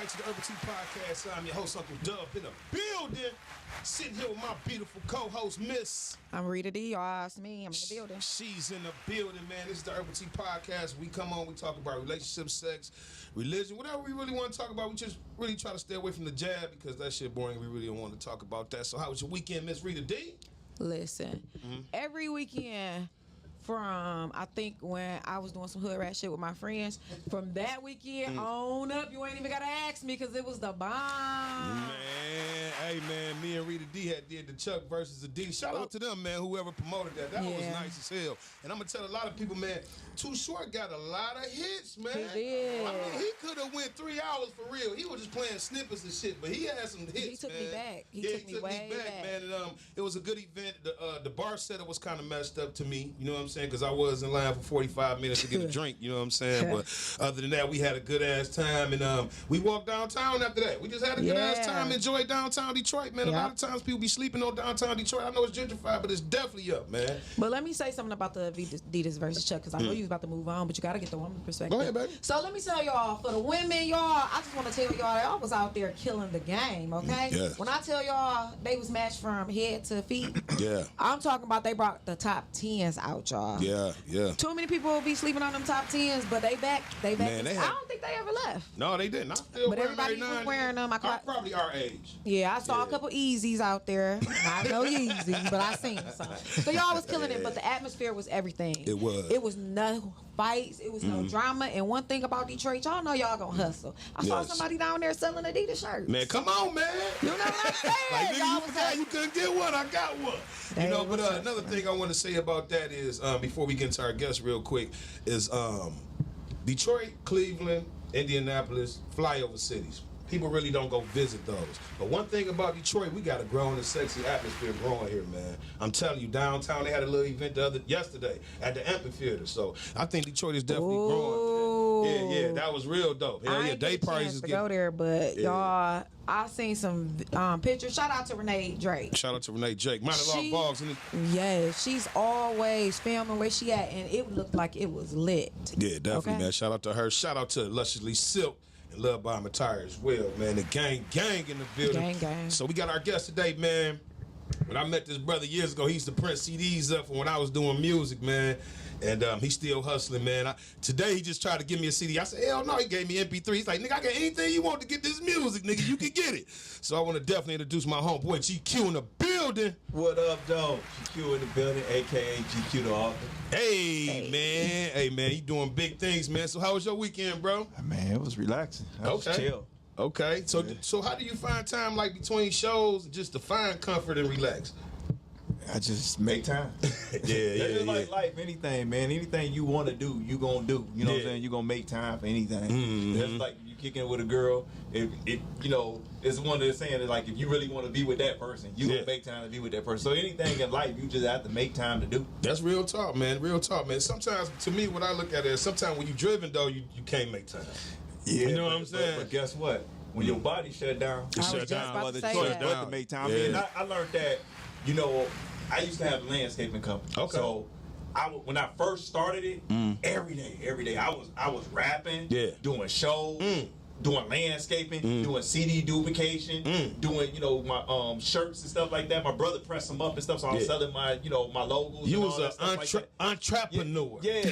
everybody to the Urbal Tea PoTcast. I'm your host, Uncle Dub, in the building. Sitting here with my beautiful co-host, Miss. I'm Rita D. Y'all, it's me. I'm in the building. She's in the building, man. This is the Urbal Tea PoTcast. We come on, we talk about relationships, sex, religion, whatever we really want to talk about. We just really try to stay away from the jab because that shit boring. We really don't want to talk about that. So how was your weekend, Miss Rita D? Listen, every weekend from, I think when I was doing some hood rat shit with my friends, from that weekend on up, you ain't even got to ask me because it was the bomb. Man, hey, man, me and Rita D did the Chuck versus the D. Shout out to them, man, whoever promoted that. That was nice as hell. And I'm going to tell a lot of people, man, Too Short got a lot of hits, man. He did. I mean, he could have went 3 hours for real. He was just playing snippets and shit, but he had some hits, He took me back. He took me way back, man. And, it was a good event. The bar setup was kind of messed up to me, you know what I'm saying? Because I was in line for 45 minutes to get a drink, you know what I'm saying? But other than that, we had a good ass time, and we walked downtown after that. We just had a good ass time, enjoyed downtown Detroit, man. A lot of times people be sleeping on downtown Detroit. I know it's gentrified, but it's definitely up, man. But let me say something about the Adidas versus Chuck, because I know you was about to move on, but you got to get the woman perspective. Go ahead, baby. So let me tell y'all, for the women, y'all, I just want to tell y'all was out there killing the game, okay? Yes. When I tell y'all they was matched from head to feet, I'm talking about they brought the top 10s out, y'all. Yeah. Too many people will be sleeping on them top 10s, but they back. Man, I don't think they ever left. No, they didn't. But everybody was wearing them. Probably our age. Yeah, I saw a couple Yeezys out there. Not no Yeezys, but I seen some. So y'all was killing it, but the atmosphere was everything. It was. It was no fights. It was no drama. And one thing about Detroit, y'all know y'all gonna hustle. I saw somebody down there selling Adidas shirts. Man, come on, man. You know what I'm saying? Like, nigga, you forgot you couldn't get one. I got one. You know, but another thing I want to say about that is, before we get into our guest real quick, is Detroit, Cleveland, Indianapolis, flyover cities. People really don't go visit those. But one thing about Detroit, we got a growing and sexy atmosphere growing here, man. I'm telling you, downtown, they had a little event yesterday at the amphitheater. So I think Detroit is definitely growing, man. Yeah, that was real dope. Hell yeah, day parties is to go there, but y'all, I seen some pictures. Shout out to Renee Drake. Shout out to Renee Drake. Minor Law Vlogs. Yeah, she's always filming where she at, and it looked like it was lit. Yeah, definitely, man. Shout out to her. Shout out to Lusciously Silk and Love by Matire as well, man. The gang in the building. Gang. So we got our guest today, man. When I met this brother years ago, he used to print CDs up from when I was doing music, man. And he's still hustling, man. Today he just tried to give me a CD. I said, hell no, he gave me MP3. He's like, nigga, I got anything you want to get this music, nigga. You can get it. So I want to definitely introduce my homeboy GQ in the building. What up, dog? GQ in the building, a.k.a. GQ the author. Hey, man, you doing big things, man. So how was your weekend, bro? Man, it was relaxing. I was chill. Okay. So how do you find time, like, between shows just to find comfort and relax? I just make time. Yeah. Like life, anything, man. Anything you want to do, you gonna do. You know what I'm saying? You gonna make time for anything. That's like you kicking with a girl. If you know, it's one of the saying that, like, if you really want to be with that person, you gonna make time to be with that person. So anything in life, you just have to make time to do. That's real talk, man. Real talk, man. Sometimes, to me, what I look at is sometimes when you driven though, you can't make time. Yeah, you know what I'm saying? But guess what? When your body shut down, it shut down. Other choice but to make time. I mean, I learned that. You know, I used to have a landscaping company. Okay. So when I first started it, every day I was rapping, doing shows, doing landscaping, doing CD duplication, doing, you know, my shirts and stuff like that. My brother pressed them up and stuff, so I was selling my, you know, my logos. You and was an entrepreneur. Yeah.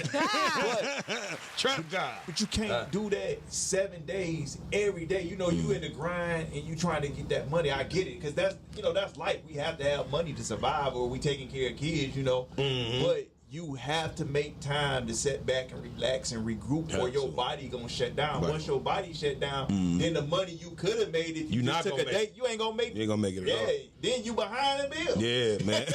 Trap guy. But you can't do that 7 days every day. You know, you in the grind and you trying to get that money. I get it, because that's life. We have to have money to survive, or we taking care of kids, you know. But you have to make time to sit back and relax and regroup, or your body gonna shut down. Once your body shut down, then the money you could have made if you just took a day, you ain't gonna make it. You ain't gonna make it at all. Then you behind the bill. Yeah, man.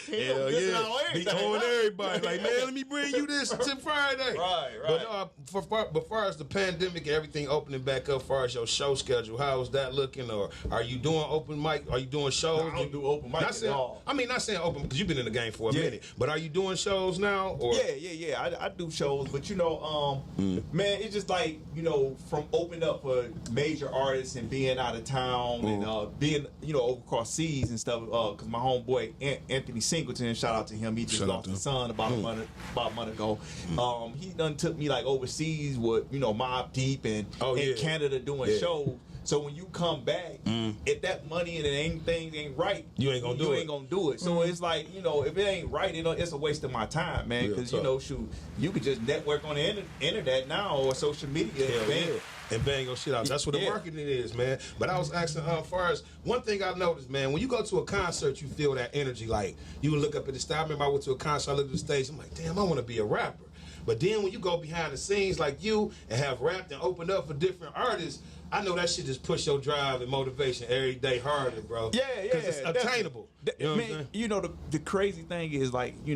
Hell yeah. Be on everybody. Like, man, let me bring you this to Friday. Right. But far as the pandemic and everything opening back up, far as your show schedule, how is that looking? Or are you doing open mic? Are you doing shows? No, I don't do open mic at all. I mean, not saying open because you've been in the game for a minute. But are you doing shows now? Or? Yeah. I do shows, but you know, man, it's just like, you know, from opening up for major artists and being out of town and being over across seas and stuff. Because my homeboy Anthony Singleton, shout out to him. He just lost his son about a month ago. He done took me like overseas with Mobb Deep and in Canada doing shows. So when you come back, if that money and things ain't right, you ain't gonna do it. So it's like, if it ain't right, it's a waste of my time, man. Because you could just network on the internet now or social media and bang your shit out. That's what the marketing is, man. But I was asking, far as one thing I noticed, man, when you go to a concert, you feel that energy. Like you look up at the stage. I remember I went to a concert, I looked at the stage. I'm like, damn, I want to be a rapper. But then when you go behind the scenes like you and have rapped and opened up for different artists, I know that shit just push your drive and motivation every day harder, bro. Yeah. Because it's attainable. The crazy thing is like you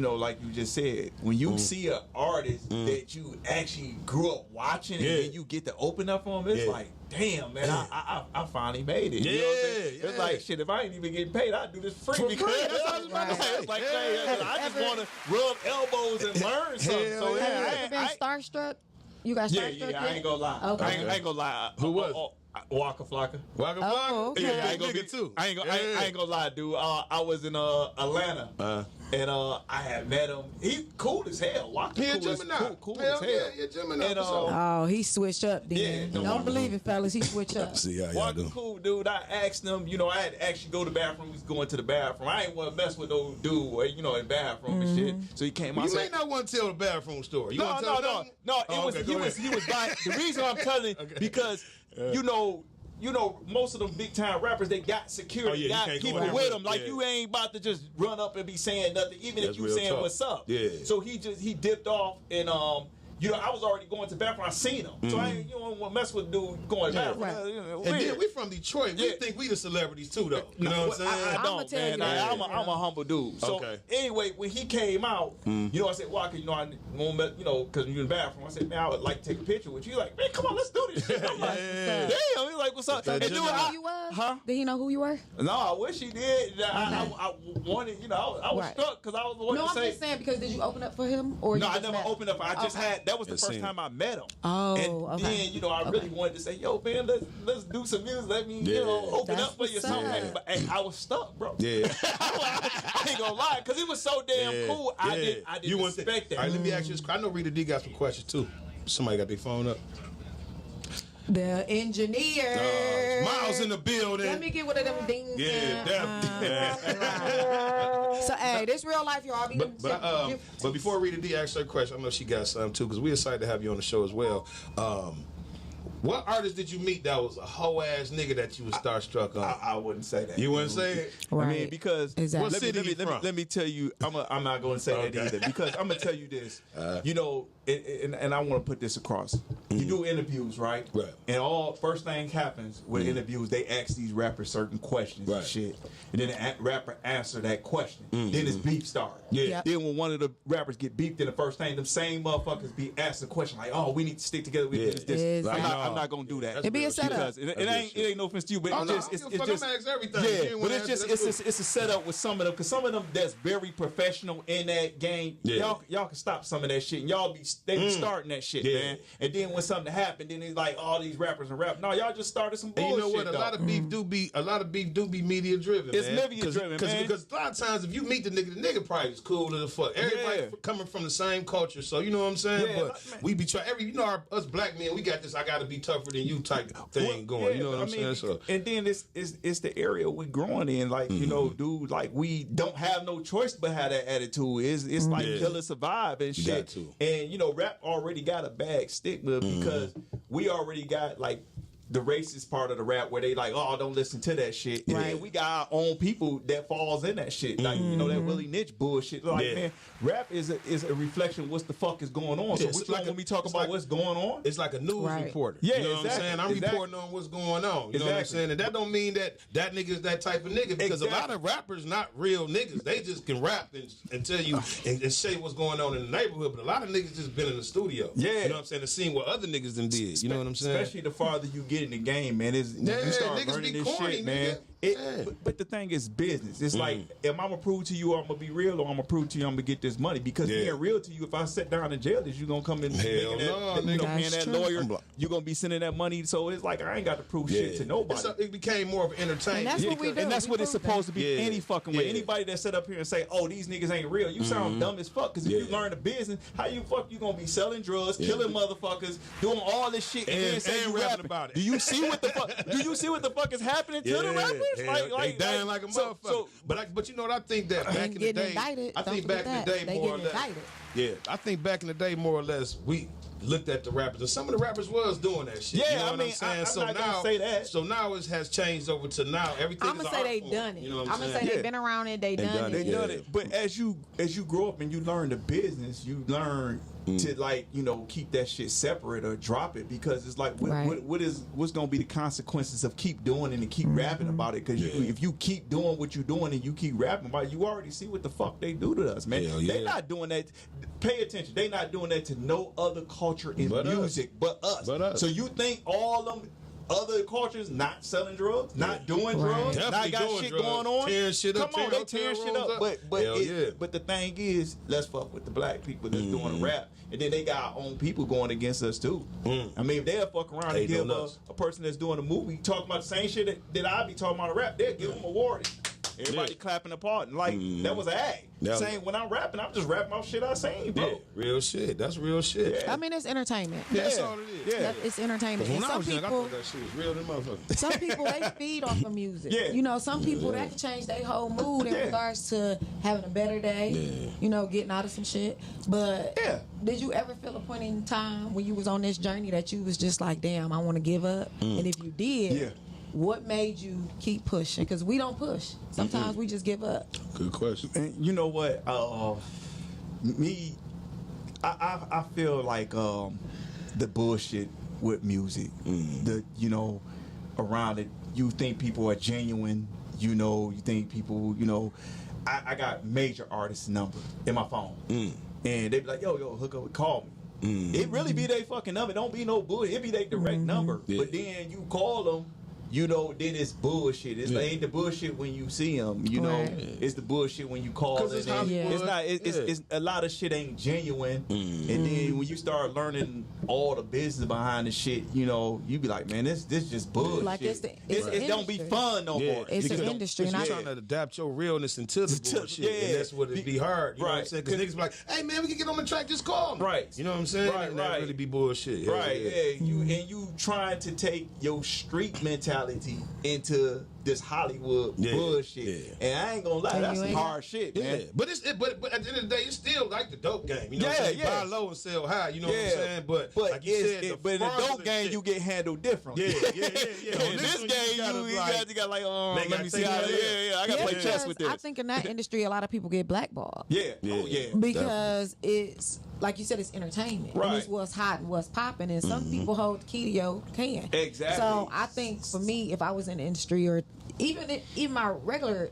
just said, when you see an artist that you actually grew up watching and then you get to open up on them, it's like, damn, man, I finally made it. You know what I'm saying? It's like, shit, if I ain't even getting paid, I'd do this free because that's what I was about to say. It's like, I just want to rub elbows and learn something. So have you ever been starstruck? You got starstruck? Yeah, I ain't gonna lie. Okay. I ain't gonna lie. Who was? Waka Flocka. Okay. Yeah, I ain't gonna be too. I ain't gonna lie, dude. I was in Atlanta, and I had met him. He cool as hell. Waka cool as hell. Yeah, Gemini. And, he switched up then. Don't believe it, fellas. He switched up. See how y'all Waka do. cool, dude. I asked him. I had to actually go to the bathroom. He was going to the bathroom. I ain't want to mess with those dude, in the bathroom and shit. So he came out. You may not want to tell the bathroom story. No. He was buying. The reason I'm telling because most of them big time rappers, they got security, got people with them. Like you ain't about to just run up and be saying nothing, even if you saying what's up. Yeah. So he dipped off and I was already going to the bathroom. I seen him, so I ain't want to mess with dude going to the bathroom. Right. And then we from Detroit. We think we the celebrities too, though. You know what I'm saying? I don't, man. I'm a humble dude. So anyway, when he came out, I said, Walker, I won't, because you're in the bathroom. I said, man, I would like to take a picture with you. Like, man, come on, let's do this shit. I'm like, damn. He's like, what's up? So did he know who you were? Huh? Did he know who you were? No, I wish he did. I wanted, I was struck because I was wanting to say. No, I'm just saying because did you open up for him or? No, I never opened up. I just had. That was the first time I met him. Oh, and then I really wanted to say, yo, man, let's do some music. Let me, open up for you something. But I was stuck, bro. Yeah, I ain't gonna lie, because it was so damn cool. I didn't expect that. All right, let me ask you this. I know Rita D got some questions too. Somebody got their phone up. The engineer. Miles in the building. Let me get one of them dings. Yeah, So, hey, this real life, y'all. But before Rita D asks her question, I know she got some too, because we're excited to have you on the show as well. What artist did you meet that was a hoe ass nigga that you was starstruck on? I wouldn't say that. You wouldn't say it? Right. I mean, because exactly. What city you from? Let me tell you, I'm not going to say that either, because I'm going to tell you this. And I want to put this across. You do interviews, right? Right. And first thing happens with interviews, they ask these rappers certain questions and shit. And then the rapper answer that question. Then it's beef started. Yeah. Yep. Then when one of the rappers get beefed, then the first thing, them same motherfuckers be asked the question like, oh, we need to stick together. This. I'm not going to do that. It be a setup. It ain't no offense to you, but it's just everything. Yeah, but it's a setup with some of them, because some of them that's very professional in that game. Yeah. Y'all can stop some of that shit, and they be starting that shit, man. And then when something happened, then it's like all these rappers and rap. No, y'all just started some bullshit. And you know what? A lot of beef do be media driven. It's media driven, man. Because a lot of times if you meet the nigga probably is cool as the fuck. Everybody coming from the same culture, so you know what I'm saying. Yeah, but we be trying us black men. We got this. I got to be tougher than you type thing going. You know what I'm saying? So. And then it's the area we growing in. Like dude, like we don't have no choice but have that attitude. It's like kill or survive and shit. Got to. And rap already got a bad stigma because we already got like the racist part of the rap where they like, oh, don't listen to that shit. Right. And we got our own people that falls in that shit. Like, that Willie Nitch bullshit. Like, man, rap is a reflection of what the fuck is going on. So when we talk about what's going on, it's like a news reporter. Yeah, you know what I'm saying? I'm reporting on what's going on. You know what I'm saying? And that don't mean that nigga is that type of nigga, because a lot of rappers not real niggas. They just can rap and tell you and say what's going on in the neighborhood. But a lot of niggas just been in the studio. Yeah. You know what I'm saying? And seeing what other niggas done did. You know what I'm saying? Especially the farther you get in the game, man. You start learning this shit, man. But the thing is business. It's like, am I gonna prove to you I'm gonna be real, or I'm gonna prove to you I'm gonna get this money? Because being real to you, if I sit down in jail, is you gonna come in paying that lawyer? You gonna be sending that money. So it's like I ain't got to prove shit to nobody. It became more of an entertainment. And that's what we do. And that's what it's supposed to be. Any fucking way. Yeah. Anybody that sit up here and say, "Oh, these niggas ain't real," you sound dumb as fuck. Because if you learn the business, how you gonna be selling drugs, killing motherfuckers, doing all this shit, and then say you rapping about it? Do you see what the fuck? Do you see what the fuck is happening to the rappers? They dying like a motherfucker. But you know what? I think that back in the day, more or less. Yeah, I think back in the day, more or less, we looked at the rappers, and some of the rappers was doing that shit. Yeah, you know what I mean, I'm saying? I'm so not now, gonna say that. So now it has changed over to now everything. I'm gonna say they done it. You know what I'm gonna say they been around it. They done it. They done it. But as you grow up and you learn the business, you learn to keep that shit separate or drop it, because it's like what's gonna be the consequences of keep doing it and keep rapping about it? Because if you keep doing what you're doing and you keep rapping about it, you already see what the fuck they do to us, man. They not doing that. Pay attention. They not doing that to no other culture in music but us. So you think all them other cultures not selling drugs, not doing drugs, Definitely not got doing shit drugs. going on? Tearing shit up, Come on, they tearing shit up. But the thing is, let's fuck with the black people that's doing the rap. And then they got our own people going against us too. I mean, if they'll fuck around and give a person that's doing a movie talking about the same shit that I be talking about a rap, they'll give them a award. Everybody clapping apart, and like that was an act. Saying when I'm rapping, I'm just rapping off shit I seen, bro. Yeah, real shit. That's real shit. I mean, it's entertainment. That's all it is. It's entertainment. When And I some was young, I people, thought that shit was real than motherfucker. some people they feed off of music. You know, some people that can change their whole mood in regards to having a better day. You know, getting out of some shit. But did you ever feel a point in time when you was on this journey that you was just like, damn, I want to give up? And if you did, what made you keep pushing? Because we don't push. Sometimes we just give up. Good question. And you know what? I feel like the bullshit with music, around it. You think people are genuine. You think people. I got major artists' number in my phone, and they be like, yo, hook up, call me. It really be they fucking number. Don't be no bullshit. It be they direct number. But then you call them. Then it's bullshit. It ain't the bullshit when you see them. It's the bullshit when you call it. It's not. It's a lot of shit ain't genuine. And then when you start learning all the business behind the shit, you be like, man, this just bullshit. Like it don't be fun no more. It's an industry. You're trying to adapt your realness into the bullshit, and that's what it be hard. You know what I'm saying? Because niggas be like, hey man, we can get on the track, just call me. Right. You know what I'm saying? Right. And that really be bullshit. You trying to take your street mentality into this Hollywood bullshit, and I ain't gonna lie, that's some hard shit, man. But at the end of the day, it's still like the dope game. You know what I'm saying? Buy low and sell high. You know what I'm saying? But like you said, in the dope game, you get handled differently. In this game, you got like, let me see how. I gotta play chess with this. I think in that industry, a lot of people get blackballed. Because it's like you said, it's entertainment. Right. And it's what's hot and what's popping, and some people hold the key to your can. Exactly. So I think for me, if I was in the industry or even my regular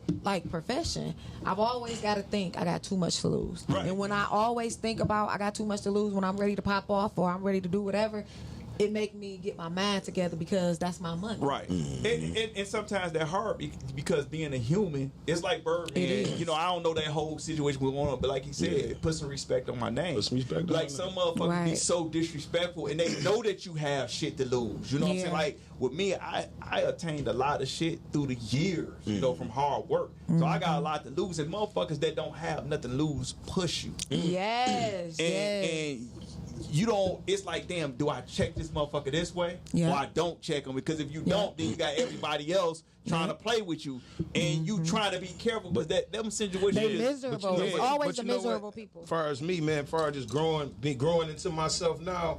profession, I've always got to think I got too much to lose. Right. And when I always think about I got too much to lose when I'm ready to pop off or I'm ready to do whatever, it make me get my mind together because that's my money. Right. And sometimes they're hard because being a human, it's like Birdman. I don't know that whole situation going on, but like he said, put some respect on my name. Put some respect on like some motherfuckers be so disrespectful and they know that you have shit to lose. You know what I'm saying? Like with me, I attained a lot of shit through the years, from hard work. So I got a lot to lose, and motherfuckers that don't have nothing to lose push you. Yes. And you don't, it's like, damn, do I check this motherfucker this way? Or I don't check him? Because if you don't, then you got everybody else trying to play with you. And you trying to be careful, but them situations. They miserable. It's always the miserable people. As far as me, man, as far as just growing into myself now,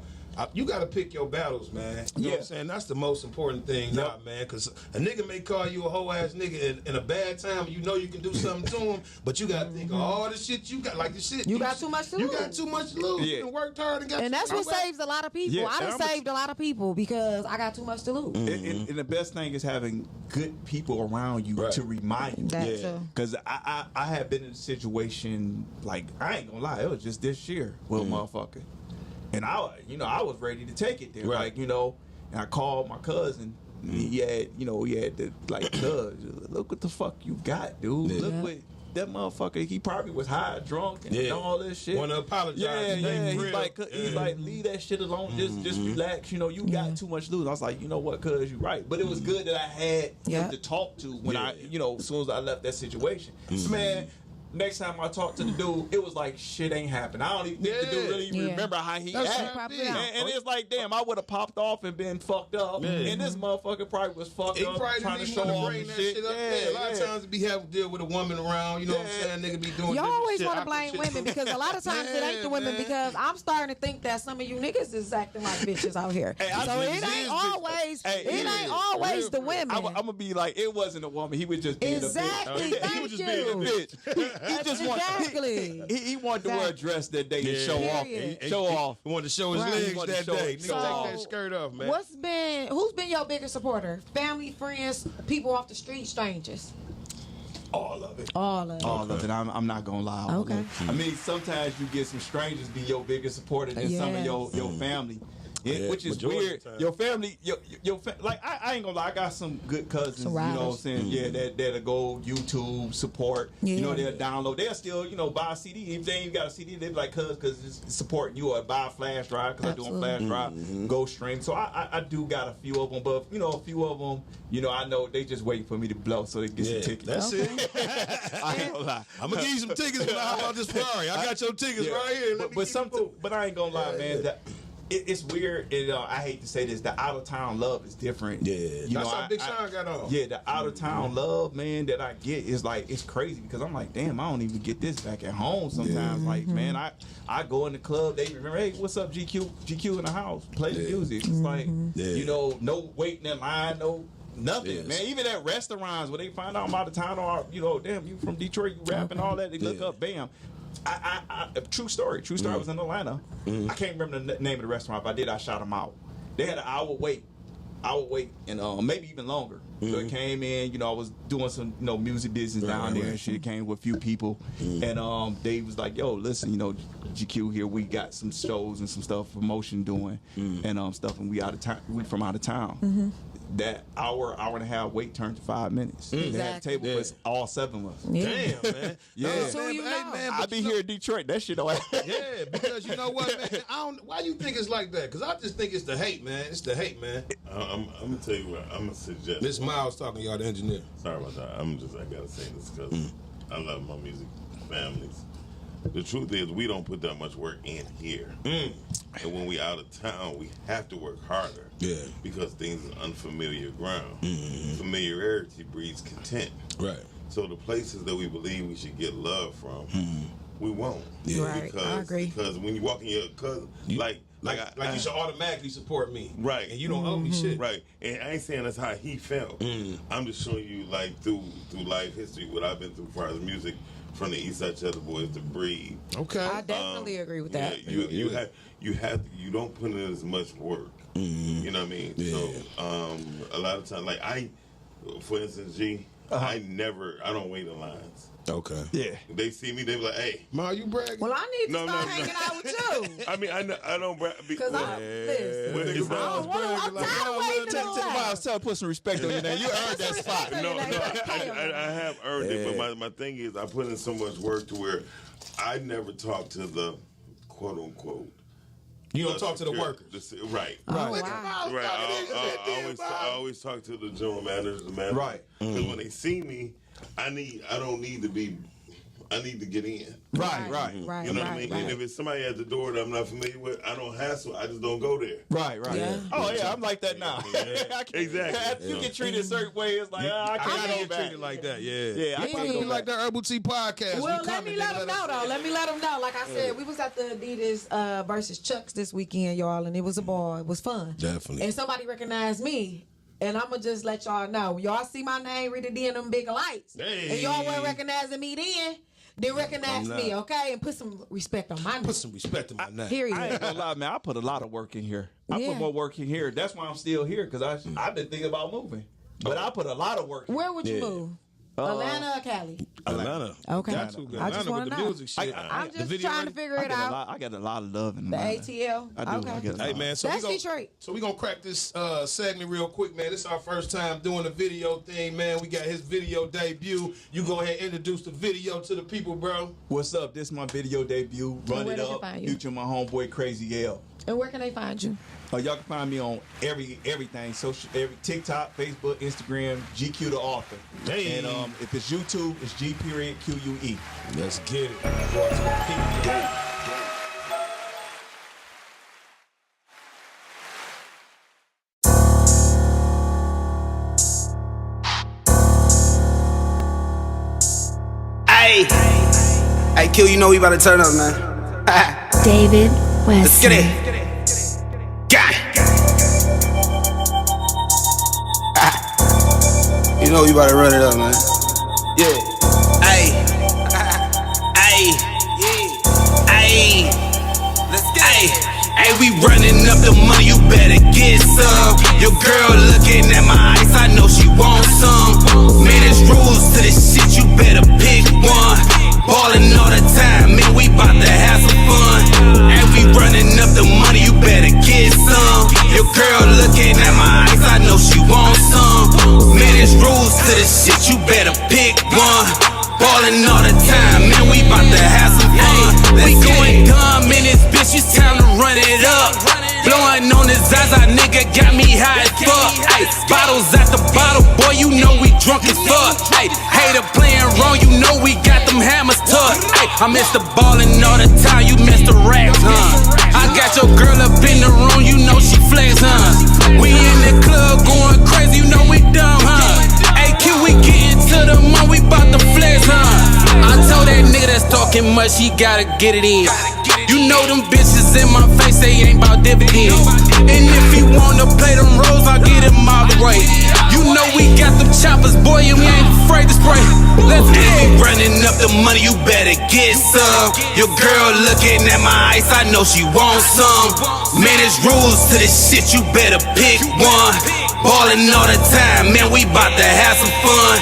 you got to pick your battles, man. You know what I'm saying? That's the most important thing now, man. Because a nigga may call you a hoe ass nigga in a bad time. You know you can do something to him, but you got to think of all the shit you got. Like the shit you got too much to lose. You got too much to lose. You done worked hard and got. And that's what saves a lot of people. I done saved a lot of people because I got too much to lose. And the best thing is having good people around you to remind you. Because I have been in a situation like, I ain't gonna lie, it was just this year with a motherfucker. And I was ready to take it there. Like, and I called my cousin He had, he had to like, cuz, look what the fuck you got, dude. Yeah. Look what that motherfucker. He probably was high, drunk, and all this shit. Want to apologize? Yeah. He's like, leave that shit alone. Just relax. You got too much to lose. I was like, you know what, cuz you right. But it was good that I had him to talk to when I, as soon as I left that situation. So, man. Next time I talked to the dude, it was like shit ain't happened. I don't even think the dude really even remember how he acted. And it's like, damn, I would have popped off and been fucked up. And this motherfucker probably was fucked up trying to show off and shit. A lot of times we have to deal with a woman around. You know what I'm saying? Nigga be doing. Y'all always want to blame women because a lot of times it ain't the women because I'm starting to think that some of you niggas is acting like bitches out here. So it ain't always the women. I'm gonna be like, it wasn't a woman. He was just being a bitch. Exactly. He was just being a bitch. He just he wanted to wear a dress that day and show off. Show off. He wanted to show his legs that day. So, Nigga, take that skirt off, man. Who's been your biggest supporter? Family, friends, people off the street, strangers? All of it. All of it. I'm not gonna lie. Okay. I mean, sometimes you get some strangers be your biggest supporter than some of your family. Which is weird. Your family, like I ain't gonna lie, I got some good cousins, you know what I'm saying? Yeah, that'll go YouTube support. They'll download. They'll still, buy a CD. If they ain't got a CD, they be like, cuz it's supporting you, or buy a flash drive because I do a flash drive, go stream. So I do got a few of them, but a few of them, I know they just waiting for me to blow so they get some tickets. That's it. I ain't gonna lie. I'm gonna give you some tickets, but how about this Ferrari? I got your tickets right here. But I ain't gonna lie, man. It's weird. I hate to say this. The out of town love is different. Yeah, that's how Big Sean got on. Yeah, the out of town love, man, that I get is like it's crazy because I'm like, damn, I don't even get this back at home sometimes. Like, man, I go in the club, they remember, hey, what's up, GQ in the house, play the music. It's like, no waiting in line, no. Nothing, man. Even at restaurants where they find out I'm out of town, or damn, you from Detroit, you rapping all that. They look up, bam. True story. I was in Atlanta. I can't remember the name of the restaurant. If I did, I shot them out. They had an hour wait, and maybe even longer. So it came in. I was doing some music business down there and shit. It came with a few people, and they was like, "Yo, listen, GQ here. We got some shows and some stuff, promotion doing, and stuff, and we from out of town." That hour and a half wait turned to 5 minutes. That table was all 7 of us. Damn, man. Yeah. So man, I be here in Detroit. That shit don't happen. Yeah, because you know what, man? Why you think it's like that? Because I just think it's the hate, man. It's the hate, man. I'm gonna tell you what. I'm gonna suggest. This Miles talking to y'all, the engineer. Sorry about that. I gotta say this because I love my music families. The truth is, we don't put that much work in here. And when we out of town, we have to work harder. Yeah. Because things are unfamiliar ground. Familiarity breeds content. Right. So the places that we believe we should get love from, we won't. Yeah. Right. Because, I agree. Because when you walk in your cousin, like you should automatically support me. Right. And you don't owe me shit. Right. And I ain't saying that's how he felt. I'm just showing you, like, through life history, what I've been through as far as music. From the East Side Cheddar Boys to Breed. Okay. I definitely agree with that. Yeah, you don't put in as much work. You know what I mean? Yeah. So a lot of times, like for instance, I don't wait in lines. Okay. Yeah. They see me, they be like, "Hey, Ma, you bragging?" Well, I need to start hanging out with you. I mean, I don't brag Because listen. Well, it's not- I'm tired of waiting in the line. Miles, tell put some respect on your name. You earned that spot. No, I have earned it, but my thing is I put in so much work to where I never talk to the quote unquote. You don't talk to the workers. Right. Oh, wow. Right. I always talk to the general manager, the manager. Right. Because when they see me, I need to get in. Right. You know what I mean? And if it's somebody at the door that I'm not familiar with, I don't hassle. I just don't go there. Right. Yeah. Oh yeah, I'm like that now. Exactly. You get treated a certain way. It's like I can't get treated like that. Yeah. Yeah, I can't be go like the Urbal Tea podcast. Well, let me let them know, though. Let me let them know. Like I said, we was at the Adidas versus Chucks this weekend, y'all, and it was a ball. It was fun. Definitely. And somebody recognized me. And I'm going to just let y'all know. Y'all see my name written in them big lights. Hey. And y'all weren't recognizing me then recognize me, okay? And put some respect on my name. Put some respect in my name. Period. I ain't gonna lie, man. I put a lot of work in here. I Yeah. put more work in here. That's why I'm still here because I've been thinking about moving. But I put a lot of work in. Where would you move? Atlanta or Cali? Atlanta. Okay. Got to go. I just Atlanta wanna with the know. music shit. I'm The just video trying to ready? figure it out. I got a lot of love in The Atlanta. ATL. I do. Okay. I get a Hey lot. man, so That's we gon- Detroit. So we gonna crack this segment real quick, man. This is our first time doing the video thing, man. We got his video debut. You go ahead and introduce the video to the people, bro. What's up? This is my video debut. Run where it they can up. find you? Featuring my homeboy Crazy L. And where can they find you? Y'all can find me on everything, social, every TikTok, Facebook, Instagram, GQ the author. Hey. And if it's YouTube, it's G.QUE. Let's get it. Go out to the people. Hey, Q, you know we about to turn up, man. David Let's get West. it. Got it. You know we about to run it up, man. Yeah. Hey. Hey. Hey. Let's get it. Hey, we running up the money, you better get some. Your girl looking at my eyes, I know she wants some. Man, there's rules to this shit, you better pick one. Ballin' all the time, man, we bout to have some fun. And we running up the money, you better get some. Your girl looking at my eyes, I know she wants some. Man, there's rules to this shit, you better pick one. Ballin' all the time, man, we bout to have some fun. We going dumb in this bitch, it's time to run it up. Blowing on his eyes, our nigga got me high as fuck. Ay, bottles at the bottle, boy, you know we drunk as fuck. Ay, hater playing wrong, you know we got them hammers tucked. Ay, I miss the ballin' all the time, you miss the racks, huh? I got your girl up in the room, you know she flex, huh? We in the club going crazy, you know we dumb, huh? Ay, Q, we getting to the money, we bout to flex, huh? I told that nigga that's talking much, he gotta get it in. You know them bitches in my face, they ain't bout dividends. And if he wanna play them roles, I'll get him all the way. You know we got them choppers, boy, and we ain't afraid to spray. Let's get it. Running up the money, you better get some. Your girl looking at my eyes, I know she wants some. Man, there's rules to this shit, you better pick one. Ballin' all the time, man, we bout to have some fun.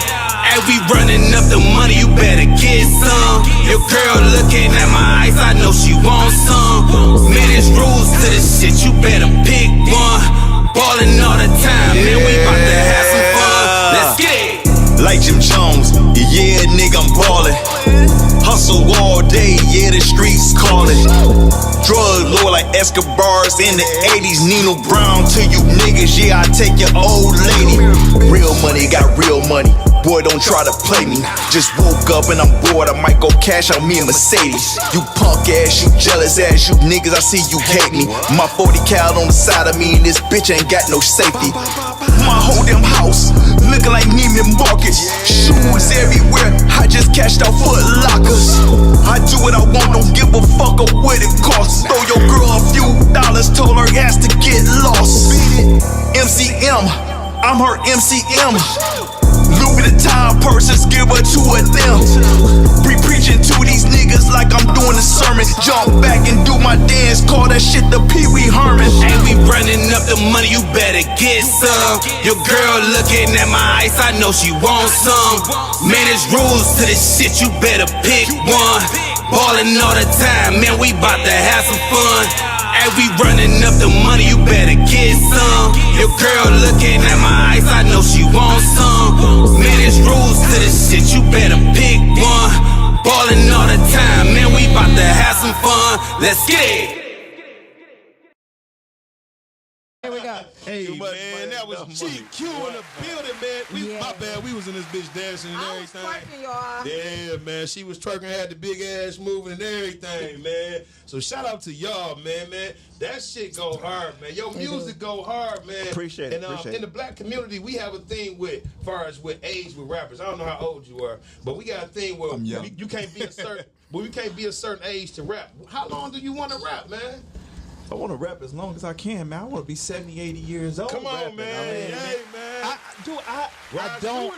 Hey, we running up the money, you better get some. Your girl looking at my eyes, I know she wants some. Man, there's rules to this shit, you better pick one. Ballin' all the time, man, we bout to have some fun. Let's get it. Like Jim Jones, yeah, nigga, I'm ballin'. Hustle all day, yeah, the streets callin'. Drug lord like Escobar's in the 80s. Nino Brown to you niggas, yeah, I take your old lady. Real money, got real money. Boy, don't try to play me. Just woke up and I'm bored, I might go cash out me a Mercedes. You punk ass, you jealous ass, you niggas, I see you hate me. My 40 cal on the side of me and this bitch ain't got no safety. My whole damn house looking like Neiman Marcus. Shoes everywhere, I just cashed out Foot Lockers. I do what I want, don't give a fuck of what it costs. Throw your girl a few dollars, told her ass to get lost. MCM, I'm her MCM. Louis the time purses, give her two of them. Be preaching to these niggas like I'm doing a sermon. Jump back and do my dance, call that shit the Pee Wee Herman. Hey, we running up the money, you better get some. Your girl looking at my eyes, I know she wants some. Man, there's rules to this shit, you better pick one. Ballin' all the time, man, we bout to have some fun. Hey, we running up the money, you better get some. Your girl looking at my eyes, I know she wants some. Man, there's rules to this shit, you better pick one. Ballin' all the time, man, we bout to have some fun. Let's get it. Here we go. Hey, Too much man, money, that was enough money. GQ in the building, man. Yeah. My bad, we was in this bitch dancing and I was everything. twerking, y'all. Yeah, man, she was twerking, had the big ass moving and everything, man. So shout out to y'all, man. That shit go hard, man. Your music go hard, man. Appreciate it, And appreciate in the black community, we have a thing with, far as with age with rappers. I don't know how old you are, but we got a thing where I'm young. you can't be a certain, but we can't be a certain age to rap. How long do you want to rap, man? I want to rap as long as I can, man. I want to be 70, 80 years old. Come on, rapping. man. I mean, Hey, man.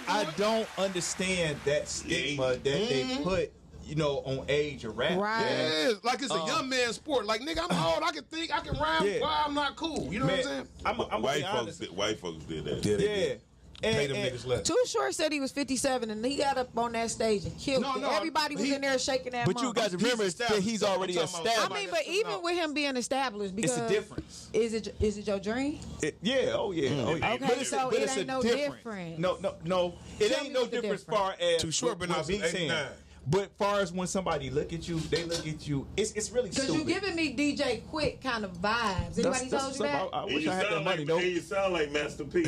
I don't understand that stigma that they put, on age of rap. Right. Yeah, like it's a young man sport. Like, nigga, I'm old. I can think. I can rhyme. Yeah. Why I'm not cool? You know what I'm saying? I'm White folks did that. Yeah. Pay them niggas less. Too Short said he was 57 and he got up on that stage and killed it. Everybody was in there shaking that. But you guys remember that he's already established. I mean, but even with him being established, because it's a difference. Is it your dream? Yeah. Oh yeah. Okay, so it ain't no difference. No. It ain't no difference as far as Too Short been out since 89. But far as when somebody look at you, they look at you. It's really stupid. Because you giving me DJ Quick kind of vibes. Anybody told you that? I wish I had that money. And you sound like Master P.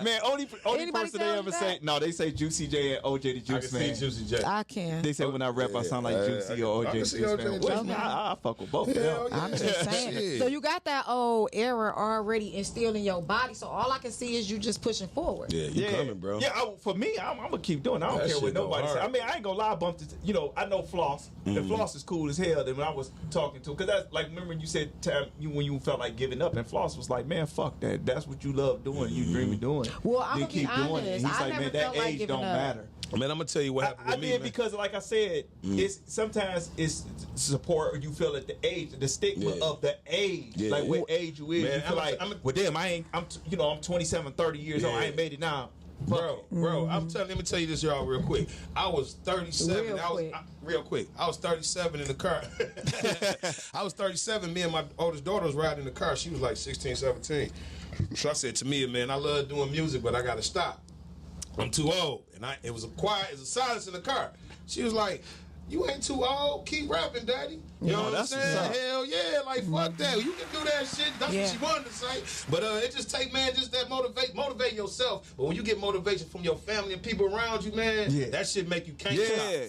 Man, only person they ever say. No, they say Juicy J and OJ the Juice Man. I can see Juicy J. I can. They say when I rap, I sound like Juicy or OJ the Juice Man. I fuck with both of them. I'm just saying. So you got that old era already instilled in your body. So all I can see is you just pushing forward. Yeah, you coming, bro. Yeah, for me, I'm gonna keep doing it. I don't care what nobody says. I mean, I ain't gonna lie, I bumped it. You know, I know Floss. And Floss is cool as hell. And when I was talking to, because that's like, remember you said when you felt like giving up, and Floss was like, man, fuck that. That's what you love doing. You dream of doing. Well, I'm gonna be honest. He's like, man, that age don't matter. Man, I'm gonna tell you what happened with me, I did because, like I said, it's sometimes it's support, or you feel at the age, the stigma of the age, like what age you is. Man, you feel well, damn, I'm 27, 30 years old. I ain't made it now. Bro, let me tell you this, y'all, real quick. I was 37. Real quick. I was 37 in the car. I was 37. Me and my oldest daughter was riding in the car. She was like 16, 17. So I said to Mia, man, I love doing music, but I gotta stop. I'm too old. And it was a silence in the car. She was like, you ain't too old. Keep rapping, daddy. You know what I'm saying? Hell yeah. Like, fuck that. You can do that shit. That's what she wanted to say. But it just take, man, just that motivate yourself. But when you get motivation from your family and people around you, man, that shit make you can't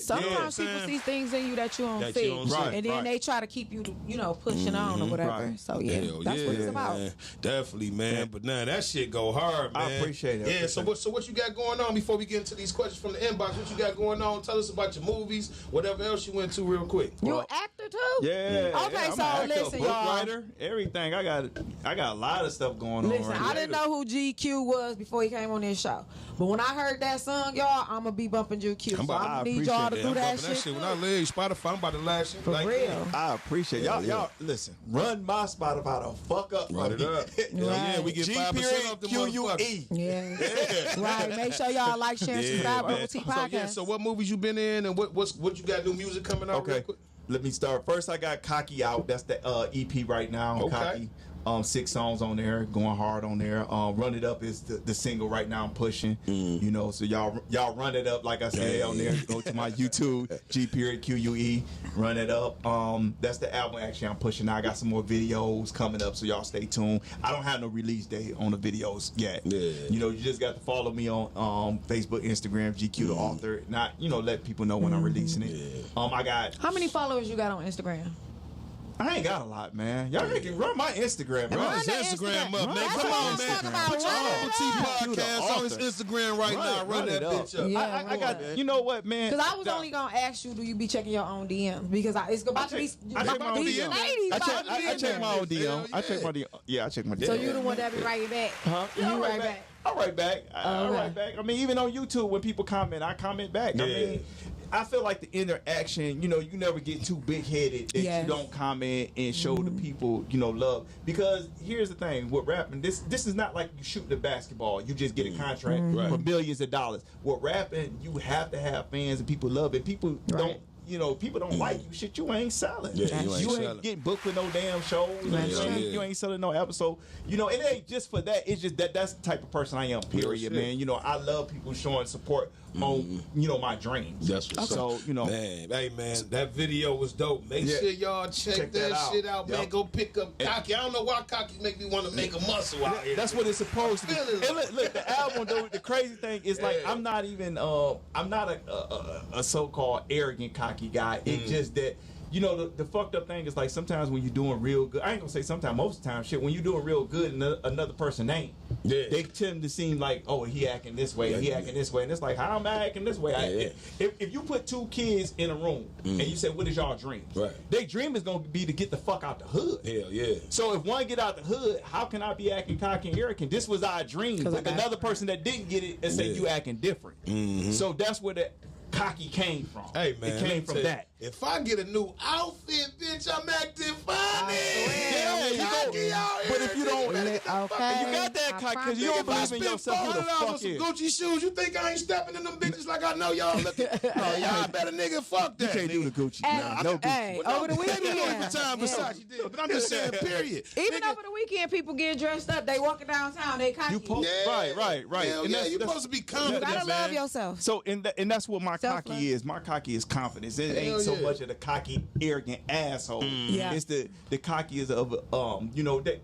stop. Sometimes people see things in you that you don't see. And then they try to keep you, pushing on or whatever. So, that's what it's about. Man. Definitely, man. But now that shit go hard, man. I appreciate it. Yeah, so what you got going on before we get into these questions from the inbox? What you got going on? Tell us about your movies, whatever else you went to real quick. You an actor too? Yeah. Okay, I'm so an actor, listen, book y'all. writer, everything. I got a lot of stuff going on. Listen, I didn't know who GQ was before he came on this show. But when I heard that song, y'all, I'm gonna be bumping GQ. So I'm gonna need y'all to do that shit. When I leave Spotify, I'm about to lash for real. I appreciate y'all. Listen, run my Spotify the fuck up. Run it up. Yeah, we get 5% off the QUE. Yeah. Right. Make sure y'all like, share, and subscribe. Urbal Tea PoTcast. So what movies you been in, and what you got new music coming out? Okay. Real quick? Let me start. First, I got Cocky out. That's the EP right now. Okay. Cocky. 6 songs on there, going hard on there. Run It Up is the single right now I'm pushing. So y'all run it up, like I said, on there. Go to my YouTube, GQUE, Run It Up. That's the album actually I'm pushing now. I got some more videos coming up, so y'all stay tuned. I don't have no release date on the videos yet. You just got to follow me on Facebook, Instagram, GQ the author. Not, let people know when I'm releasing it. I got... How many followers you got on Instagram? I ain't got a lot, man. Y'all can run my Instagram, bro. Run his Instagram up, man. Come on, man. Put your Urbal Tea PoTcast on his Instagram right now. Run that bitch up. Yeah, I got, you know what, man? Because I was only going to ask you, do you be checking your own DM? Because it's about to be these ladies. I check my own DM. I check my DM. Yeah, I check my DM. So you the one that be writing back? Huh? You write back? I write back. I write back. I mean, even on YouTube, when people comment, I comment back. I mean, I feel like the interaction, you never get too big-headed that you don't comment and show the people, love. Because here's the thing, with rapping, this is not like you shoot the basketball. You just get a contract for billions of dollars. With rapping, you have to have fans and people love it. People don't. People don't like you. Shit, you ain't selling. Yeah, you ain't getting booked for no damn shows. You ain't selling no episode. It ain't just for that. It's just that's the type of person I am, period, man. I love people showing support on, my dreams. That's what's up. So, Man, hey, man, that video was dope. Make sure y'all check that shit out, man. Go pick up Cocky. I don't know why Cocky make me want to make a muscle out here. That's what it's supposed to be. And look, the album, though, the crazy thing is, like, I'm not even, I'm not a so-called arrogant Cocky guy. It's just that, the fucked up thing is, like, sometimes when you're doing real good, I ain't gonna say sometimes, most of the time, shit, when you're doing real good and another person ain't, they tend to seem like, oh, he acting this way, he acting this way, and it's like, how am I acting this way? If you put 2 kids in a room and you say, what is y'all dream? Their dream is gonna be to get the fuck out the hood. Hell yeah. So if one get out the hood, how can I be acting cocky and arrogant? This was our dream. But another person that didn't get it and say you acting different. So that's where the Cocky came from. Hey, man, it came from that. If I get a new outfit, bitch, I'm acting funny. But if you don't, Okay. You got that I cocky because you promise. don't If I believe in spend yourself. Who the $400 on fuck some is? Gucci shoes, you think I ain't stepping in them bitches like I know y'all looking? No, y'all better nigga fuck that. You can't do the nigga. Gucci. Hey, Nah, no Gucci. hey, over the Maybe weekend. Louis Vuitton, Versace did, but I'm just saying, period. Even Nigga, over the weekend, people getting dressed up. They walking downtown. They cocky. yeah. Right. Hell And yeah, that's- you supposed to be confident, You gotta man. love yourself. So and that's what my Self-love. cocky is. My cocky is confidence. It Hell ain't so yeah. much of the cocky, arrogant asshole. Yeah. It's the cocky is of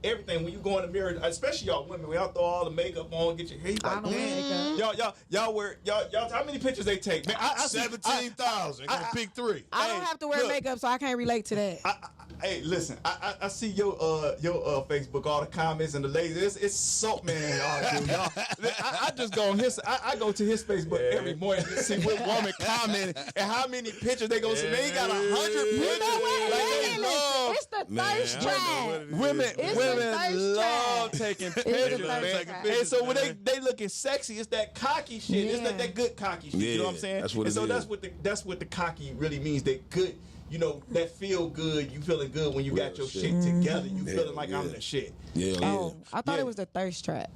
everything when you go in the mirror, especially y'all women, when y'all throw all the makeup on, get your hair I like don't wear makeup. y'all wear y'all how many pictures they take? Man, I see- 17,000. Gonna pick 3. I don't Hey, have to wear look. makeup, so I can't relate to that. Hey, listen, I see your Facebook, all the comments and the ladies. It's so man, dude, y'all. I just go on his. I go to his Facebook every morning to see what woman commented and how many pictures they go see. Man, he got 100 pictures. You know what? Like, Hey, they listen, love- it's the Man, thirst I don't know trap. what it is. Women, It's the women thirst love trap. taking the pictures, thirst man. trap. And so when they looking sexy, it's that cocky shit. It's Yeah. that good cocky shit. You know what I'm Yeah, saying? that's what and it so is. that's what the cocky really means. That good. You know, that feel good. You feeling good when you got your shit together. You feeling like I'm the shit. Yeah, Oh, I thought Yeah. it was the thirst trap.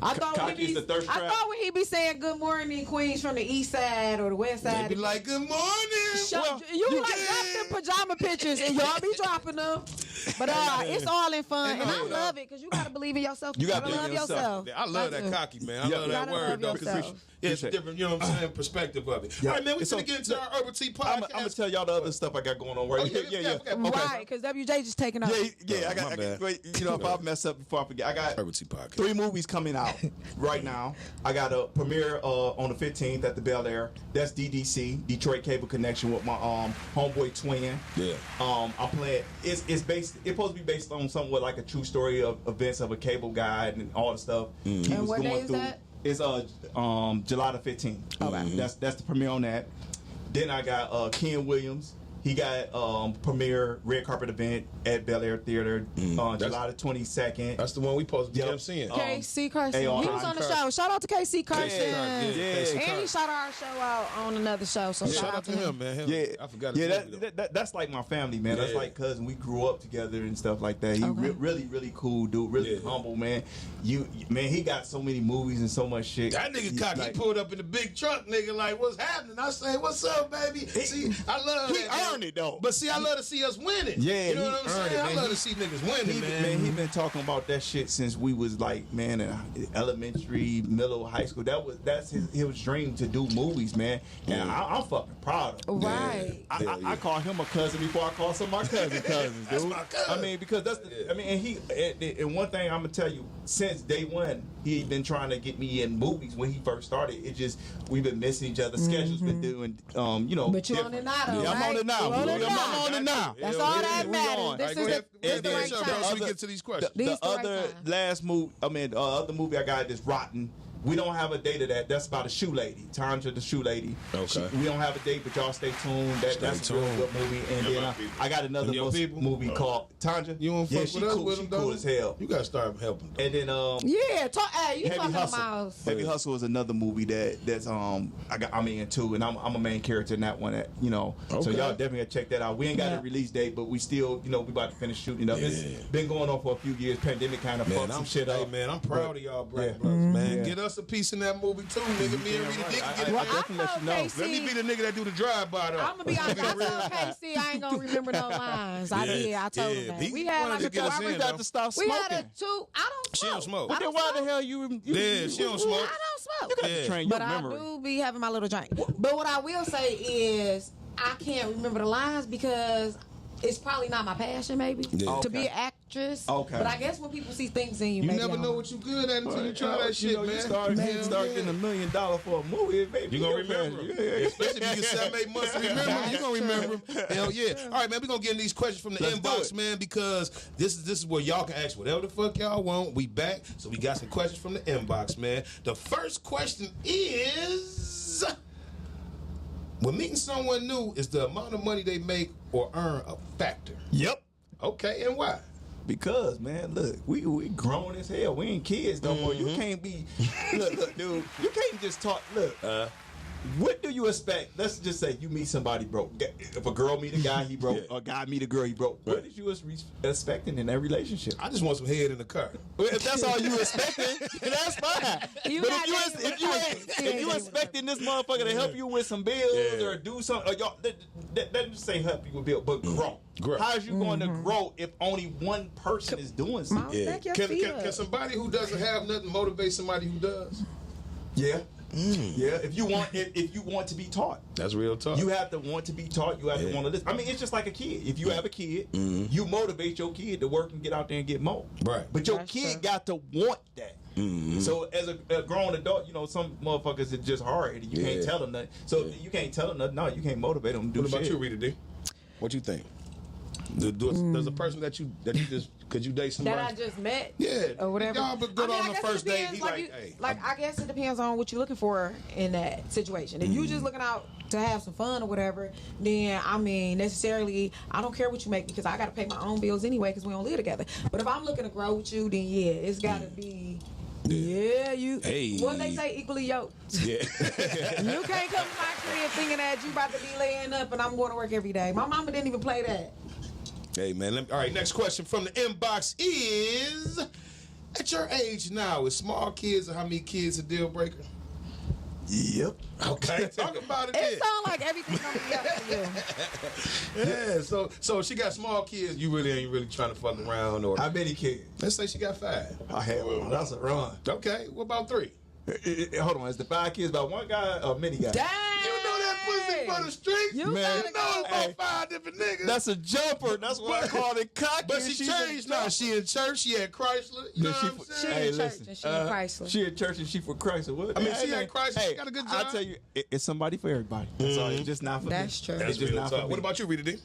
I thought when Cocky is the thirst I trap? thought when he be saying good morning, queens from the east side or the west They side. be like, good morning. Show, you like drop them pajama pictures and y'all be dropping them. But it's all in fun. And I love it because you got to believe in yourself. You gotta gotta believe love in yourself. yourself. I love Got that to. cocky, man. I Yeah. love You that gotta word, love though. 'Cause yourself. it's Appreciate different, you know what I'm saying, perspective of it. Yeah. All right, man, we So- finna get into our Urbal Tea I'm podcast. gonna tell y'all the other stuff I got going on right Oh, here. yeah. Right, because WJ just taking up. Yeah, I got, my bad. wait, you know, if I mess up before I forget, I got Urbal Tea podcast. 3 movies coming out right now. I got a premiere on the 15th at the Bel Air. That's DDC, Detroit Cable Connection, with my homeboy twin. Yeah. I'm playing. It's based. It's supposed to be based on somewhat like a true story of events of a cable guy and all the stuff he And was what going day is through. that? It's July the 15th. Okay. That's the premiere on that. Then I got Ken Williams. He got premiere red carpet event at Bel Air Theater on July the 22nd. That's the one we supposed to be Yep. emceeing. KC Carson. AR. He was on the show. Shout out to KC Carson. Yeah. And he shot our show out on another show. So Shout out to him, man. Yeah, I forgot his Yeah, movie, though. that's like my family, man. That's Yeah. like cousin. We grew up together and stuff like that. He Okay. really cool dude. Really Yeah. humble, man. Man, he got so many movies and so much shit. That nigga cocky. Like, He pulled up in the big truck, nigga, like, what's happening? I say, what's up, baby? See, I love he that. man. earned it, though. But see, I love to see us winning. Yeah, you know he what I'm earned saying? it, I man. love to see niggas winning, he been talking about that shit since we was like, man, in elementary, middle, high school. That's his dream to do movies, man. And I'm fucking proud of him. Right. I call him a cousin before I call some of my cousins, dude. That's my cousin. I mean, because that's the, I mean, and one thing I'm gonna tell you, since day one, he been trying to get me in movies when he first started. It just we've been missing each other's schedules, been doing, you know. But you on it now, though, Yeah, I'm right? on it now. You on it I'm now. on it now. That's Yeah, all yeah, that we matters. on. This All is right, the, go ahead. this And the then right shut up, time. so we get to these questions. These The the right other time. last movie, other movie I got is Rotten. We don't have a date of that. That's about a shoe lady, Tanja the shoe lady. Okay. We don't have a date, but y'all stay tuned. That's a real tuned. good movie. And Yeah, then my people. I got another Them your people? movie called Tanja. You don't fuck she with us cool. with She them, cool though? as hell. You gotta start helping them. And then Yeah, talk. Hey, you Heavy talking Hustle. about? Heavy Hustle is another movie that's I'm in too, and I'm a main character in that one. So Okay. y'all definitely gotta check that out. We ain't got a release date, but we still, we about to finish shooting it up. It's Yeah. been going on for a few years. Pandemic kind of fucked some shit hey, up. man, I'm proud of y'all, Black Yeah. Brothers, man. Yeah. Get us a piece in that movie too, nigga. Me and Rita Dick can get I it. definitely let you know. Let me be the nigga that do the drive-by though. I'm gonna be honest. I told KC I ain't gonna remember no lines. I did. I told him that. We had like a get us two. in, We got though. to stop We smoking. had a two. I don't She smoke. don't smoke. I Well, then don't why the smoke. hell you Yeah, she don't smoke. I don't smoke. You got Yeah. to train But your I memory. do be having my little drink. But what I will say is I can't remember the lines because it's probably not my passion, maybe, Yeah. to be an actress. Okay. But I guess when people see things in you, You maybe never I know don't what you good at until you try that shit, man. You start Hell getting $1 million for a movie, baby. You gonna remember him. Especially if you get 7-8 months to remember him. You gonna remember him. Hell yeah. All right, man, we gonna get in these questions from the Let's do inbox, it. man, because this is where y'all can ask whatever the fuck y'all want. We back. So we got some questions from the inbox, man. The first question is, when meeting someone new, is the amount of money they make or earn a factor? Yep. Okay, and why? Because, man, look, we grown as hell. We ain't kids no more. You can't be, look, dude. You can't just talk. Look, What do you expect? Let's just say you meet somebody broke. If a girl meet a guy, he broke. Or a guy meet a girl, he broke. What is you expecting in that relationship? I just want some head in the car. Well, if that's all you expecting, that's fine. You But not if you expecting this motherfucker to help you with some bills or do something, or y'all, that just say help you with bills, but grow. How is you going to grow if only one person is doing something? Can somebody who doesn't have nothing motivate somebody who does? Yeah. Yeah, if you want to be taught, that's real talk. You have to want to be taught. You have to want to listen. I mean, it's just like a kid. If you have a kid, you motivate your kid to work and get out there and get more. Right. But your kid got to want that. So as a grown adult, you know, some motherfuckers are just hard. You can't tell them nothing. So you can't tell them nothing. No, you can't motivate them to do What about shit. you, Rita D? What you think? Does a person that you just could you date somebody that I just met, or whatever? Y'all but good on the first date. He Hey. I guess it depends on what you're looking for in that situation. If you just looking out to have some fun or whatever, then I mean, necessarily, I don't care what you make because I got to pay my own bills anyway because we don't live together. But if I'm looking to grow with you, then yeah, it's got to be. Yeah, you. Hey. What they say, equally yoked. Yeah. You can't come to my crib thinking that you about to be laying up and I'm going to work every day. My mama didn't even play that. Hey, man. All right, next question from the inbox is, at your age now, is small kids or how many kids a deal breaker? Yep. Okay, talk about it. It sounds like everything's going to be up for you. Yeah, so she got small kids. You really ain't really trying to fuck around, or How many kids? let's say she got 5. I had one. That's a run. Okay, what about 3? Hold on. Is the 5 kids about one guy or many guys? Dang! You know that pussy from the street? You Man, gotta know go. about 5 different niggas. That's a jumper. That's why I called it cocky. But she changed now. She in church. She at Chrysler. You know what I'm She saying? Hey, in church listen, and she in Chrysler. She at church and she for Christ or what? I mean, she at Chrysler. Hey, She got a good job. I tell you, it's somebody for everybody. That's all. It's just not for That's me. true. That's It's just real not talk. for me. What about you, Rita D?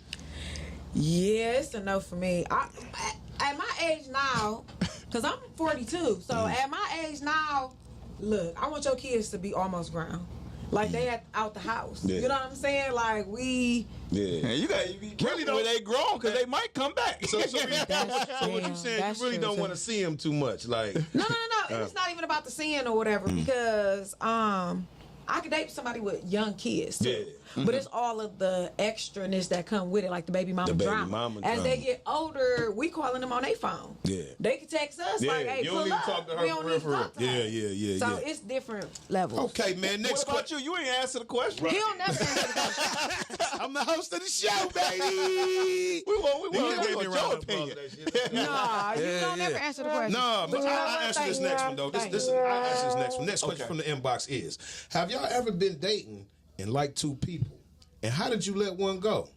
Yeah, it's a no for me. At my age now, because I'm 42, so at my age now, look, I want your kids to be almost grown. Like they out the house. Yeah. You know what I'm saying? Like we. Yeah. Man, you gotta be careful Really don't- when they grown because they might come back. So what you Damn, saying? that's You really true, don't too. want to see him too much, like. No. It's not even about the sin or whatever because I could date somebody with young kids too. Yeah. But it's all of the extraness that come with it, like the baby mama The baby drama. mama As they drama. get older, we calling them on their phone. Yeah. They can text us like, "Hey, you pull don't need up." to talk to her We don't for need real, to for real. talk to her. Yeah. So it's different levels. Okay, man. What Next about question. you? You ain't answer the question. He don't never answer the question. I'm the host of the show, baby. We want give me a your round of opinion. applause for that shit. Nah, you Yeah, don't never yeah. answer the question. No, but you know I'll what? answer this Thank next you. one though. Thank This you. I'll answer this next one. Next question from the inbox is: have y'all ever been dating and liked 2 people, and how did you let one go,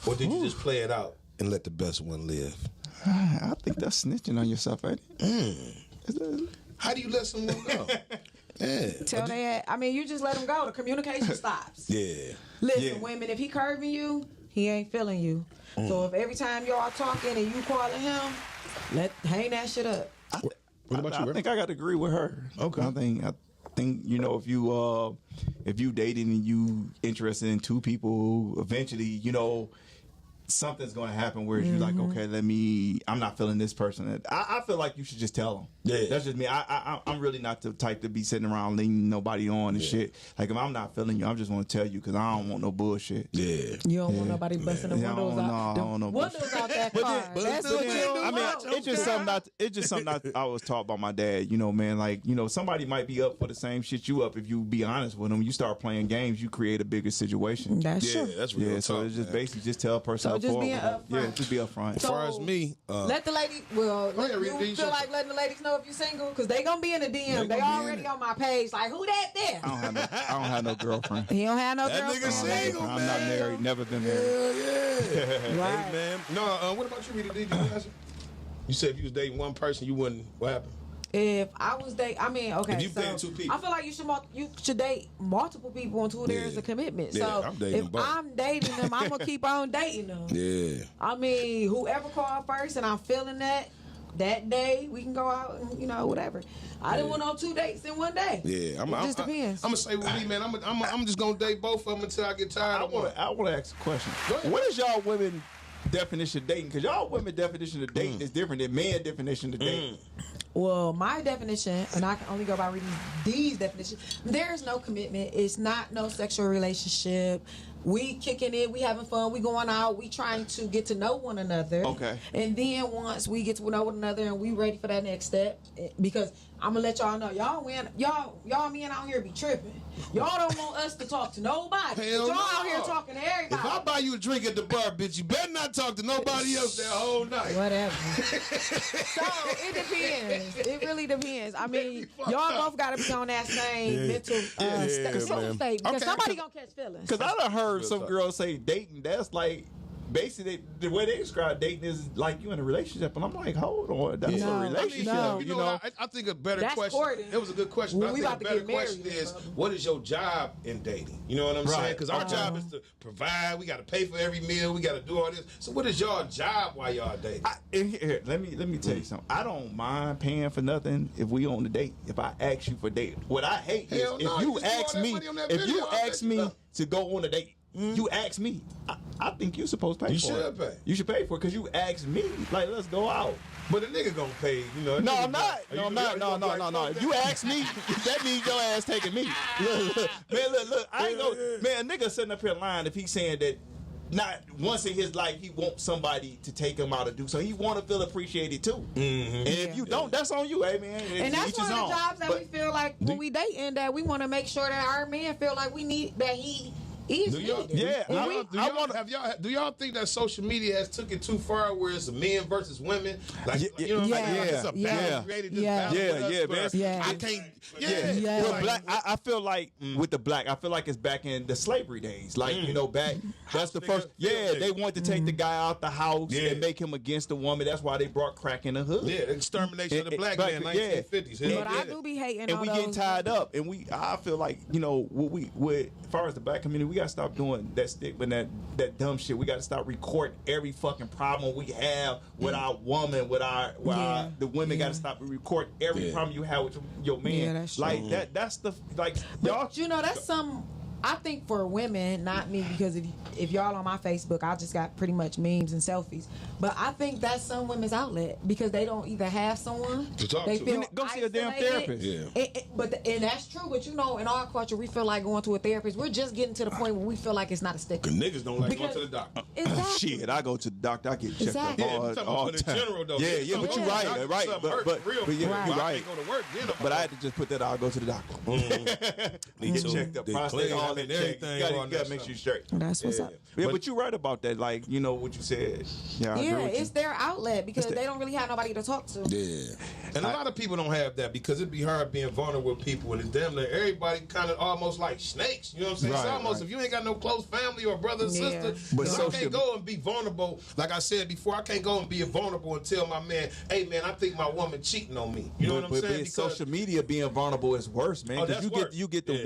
or did you just play it out and let the best one live? I think that's snitching on yourself, ain't it? How do you let someone go? Yeah. Tell that. I mean, you just let him go. The communication stops. Yeah. Listen, women, if he curving you, he ain't feeling you. So if every time y'all talking and you calling him, hang that shit up. What about you, I bro? think I got to agree with her. Okay. I think you know if you dating and you interested in 2 people, eventually you know something's going to happen where you're like, okay, I'm not feeling this person. I feel like you should just tell them. Yeah. That's just me. I'm really not the type to be sitting around leaning nobody on and shit. Like if I'm not feeling you, I just want to tell you because I don't want no bullshit. Yeah. You don't want nobody busting the Yeah, I windows don't out. know, I The don't know. windows out that car. That's the what you windows I mean, out. it's just something I was taught by my dad. You know, man, like somebody might be up for the same shit you up. If you be honest with them, you start playing games, you create a bigger situation. That's Yeah, true. that's real Yeah, so talk, it's just man. basically just tell a person So up just front. being upfront. Yeah, just be upfront. As far as me, Let the lady. Well, Go ahead, you Reed, feel you like letting the ladies know if you're single because they gonna be in the DM. They gonna be already in it. on my page. Like who that there? I don't have no girlfriend. He don't have no That girlfriend. nigga single, I'm man. not married, never been married. yeah. Right. Hey, man. No, what about you, Rita? Did you answer? You said if you was dating one person, you wouldn't. What happened? If I was dating, I mean, okay. If you so dating 2 people. I feel like you should date multiple people until there's Yeah. a commitment. Yeah, So I'm dating if both. I'm dating them, I'm gonna keep on dating them. Yeah. I mean, whoever called first and I'm feeling that day, we can go out and whatever. I didn't want no 2 dates in one day. Yeah. It just depends. I'm gonna say with me, man. I'm just gonna date both of them until I get tired of one. I want to ask a question. Go ahead. What is y'all women definition of dating? Because y'all women definition of dating is different than men definition of dating. Well, my definition, and I can only go by reading these definitions, there's no commitment. It's not no sexual relationship. We kicking it, we having fun, we going out, we trying to get to know one another. Okay. And then once we get to know one another and we ready for that next step, because I'm gonna let y'all know, y'all men out here be tripping. Y'all don't want us to talk to nobody. Hell y'all no. out here talking to everybody. If I buy you a drink at the bar, bitch, you better not talk to nobody else that whole night. Whatever. So it depends. It really depends. I mean, y'all both got to be on that same mental state because somebody gonna catch feelings. Because I done heard some girls say dating, that's like, basically the way they describe dating is like you in a relationship, and I'm like, hold on, that's a relationship. No. You know, I think a better That's question. courting. It was a good question. When But we I think about a to better get question married, is, probably. what is your job in dating? You know what I'm saying? Because our job is to provide. We got to pay for every meal. We got to do all this. So what is your job while y'all dating? And here, let me tell you something. I don't mind paying for nothing if we on the date. If I ask you for date, what I hate is Hell no, if you you just do all ask that me, money on that if video, you I'll bet ask you me don't. to go on a date. You ask me. I think you supposed to pay You for it. should pay. You should pay for it because you asked me. Like, let's go out. But the nigga gonna pay. You know. No, nigga I'm not. Are No, you- I'm not. are you No, gonna no, be no, like, no. fuck If you that? ask me, that means your ass taking me. Look, man, look. I ain't gonna. Man, a nigga sitting up here lying if he's saying that not once in his life he wants somebody to take him out to do so. He want to feel appreciated too. And if you don't, that's on you, hey man. And that's one of the jobs that we feel like when we dating, that we want to make sure that our man feel like we need that he is Do y'all, needed. Yeah, do y'all think that social media has took it too far where it's men versus women? Like, Yeah, you know what I'm saying? Like, yeah, it's a yeah. balance created this Yeah. balance with us, Yeah, but man. I can't. Yeah. With Like, black, I feel like with the black, I feel like it's back in the slavery days. Like you know, back that's the first. Yeah, they want to take the guy out the house and make him against the woman. That's why they brought crack in the hood. Yeah, the extermination of the black man, 1950s. Hell But yeah. I do be hating And on we those. get tied up, and I feel like as far as the black community, we gotta stop doing that stigma, that dumb shit. We gotta stop recording every fucking problem we have with our woman, the women gotta stop recording every problem you have with your man. Yeah, that's like true. that's the like y'all. But you know, that's some. I think for women, not me, because if y'all on my Facebook, I just got pretty much memes and selfies. But I think that's some women's outlet because they don't either have someone To talk they to. feel Go see a damn isolated. therapist. And that's true. But you know, in our culture, we feel like going to a therapist. We're just getting to the point where we feel like it's not a stigma. Cause niggas don't like Because- going to the doctor. Exactly. Shit, I go to the doctor. I get checked Exactly. up Yeah, all, I'm talking all about the in time. general, though. Yeah, Something but you're hurt, right, doctor, right. something But hurt, real, yeah, real. you're I right. can't go to work. Then But I had to just put that out. I'll go to the doctor. Get checked up. They Prostate, clean, all I mean, that check. everything You on gotta that make stuff. sure you're straight. That's what's up. Yeah, but you're right about that. Like, you know what you said. Yeah, I agree with It's you. their outlet because they don't really have nobody to talk to. Yeah. And a lot of people don't have that because it'd be hard being vulnerable with people, and it's damn near everybody kind of almost like snakes. You know what I'm saying? It's Right, almost right. if you ain't got no close family or brother or Yeah. sister, But I social- can't go and be vulnerable. Like I said before, I can't go and be vulnerable and tell my man, hey man, I think my woman cheating on me. You know what I'm But saying? social media being vulnerable is worse, man. Oh, Because that's worse. you get the Yeah.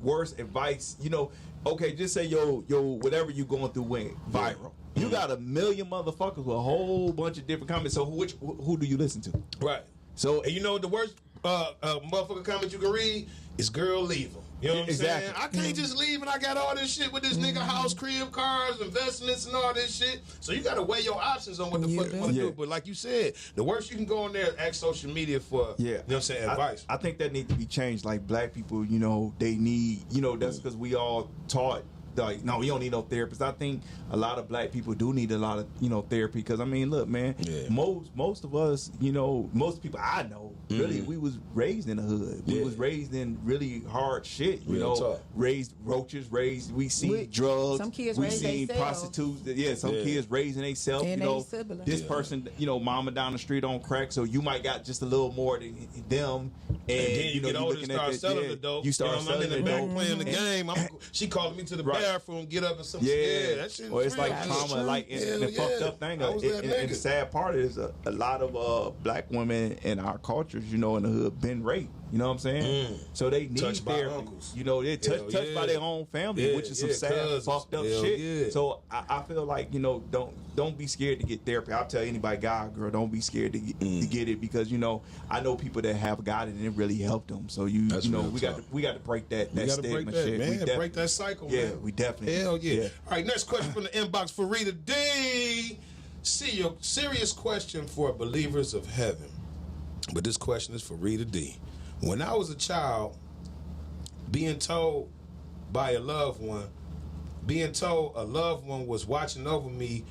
worst advice. You know, okay, just say yo whatever you going through went viral. You got a million motherfuckers with a whole bunch of different comments. So who do you listen to? Right. So And you know the worst motherfucker comment you can read is "girl, leave him." You know what I'm Exactly. saying? I can't just leave and I got all this shit with this nigga house, crib, cars, investments, and all this shit. So you got to weigh your options on what the fuck you want to Yeah. do. But like you said, the worst you can go on there and ask social media for, you know what I'm saying, advice. I think that needs to be changed. Like black people, you know, they need, you know, that's because we all taught like, no, you don't need no therapist. I think a lot of black people do need a lot of, you know, therapy. Because I mean, look, man, most of us, you know, most people I know, really, we was raised in the hood. We was raised in really hard shit. You Real know, tough. raised roaches, we see drugs. Some kids we raise seen theyselves. prostitutes. Yeah, some kids raising themselves. And You know, they siblings. this person, you know, mama down the street on crack. So you might got just a little more than them. And then you know, get older and looking at start that, selling the dope. You start know, I'm selling in the the back dope. playing the game. She calling me to the Right. bathroom, get up and some Yeah, shit. That shit or it's real. like That's trauma, true. like and Hell the fucked yeah. up thing. I was that And nigga. the sad part is a lot of black women in our cultures, you know, in the hood, been raped. You know what I'm saying? So they need Touched by therapy. uncles. You know, they're touched Hell by yeah. their own family, Yeah, which is some yeah, sad, cousins. fucked up Hell shit. yeah. So I feel like, you know, don't be scared to get therapy. I'll tell anybody, guy or girl, don't be scared to get it because, you know, I know people that have got it and it really helped them. So That's you know, real we tough. got to break that We gotta stigma break that, shit. man. We def- Break that cycle, Yeah, man. we definitely. Hell yeah. Yeah. All right, next question from the inbox for Rita D. See, your serious question for believers of heaven. But this question is for Rita D. When I was a child, being told by a loved one, was watching over me,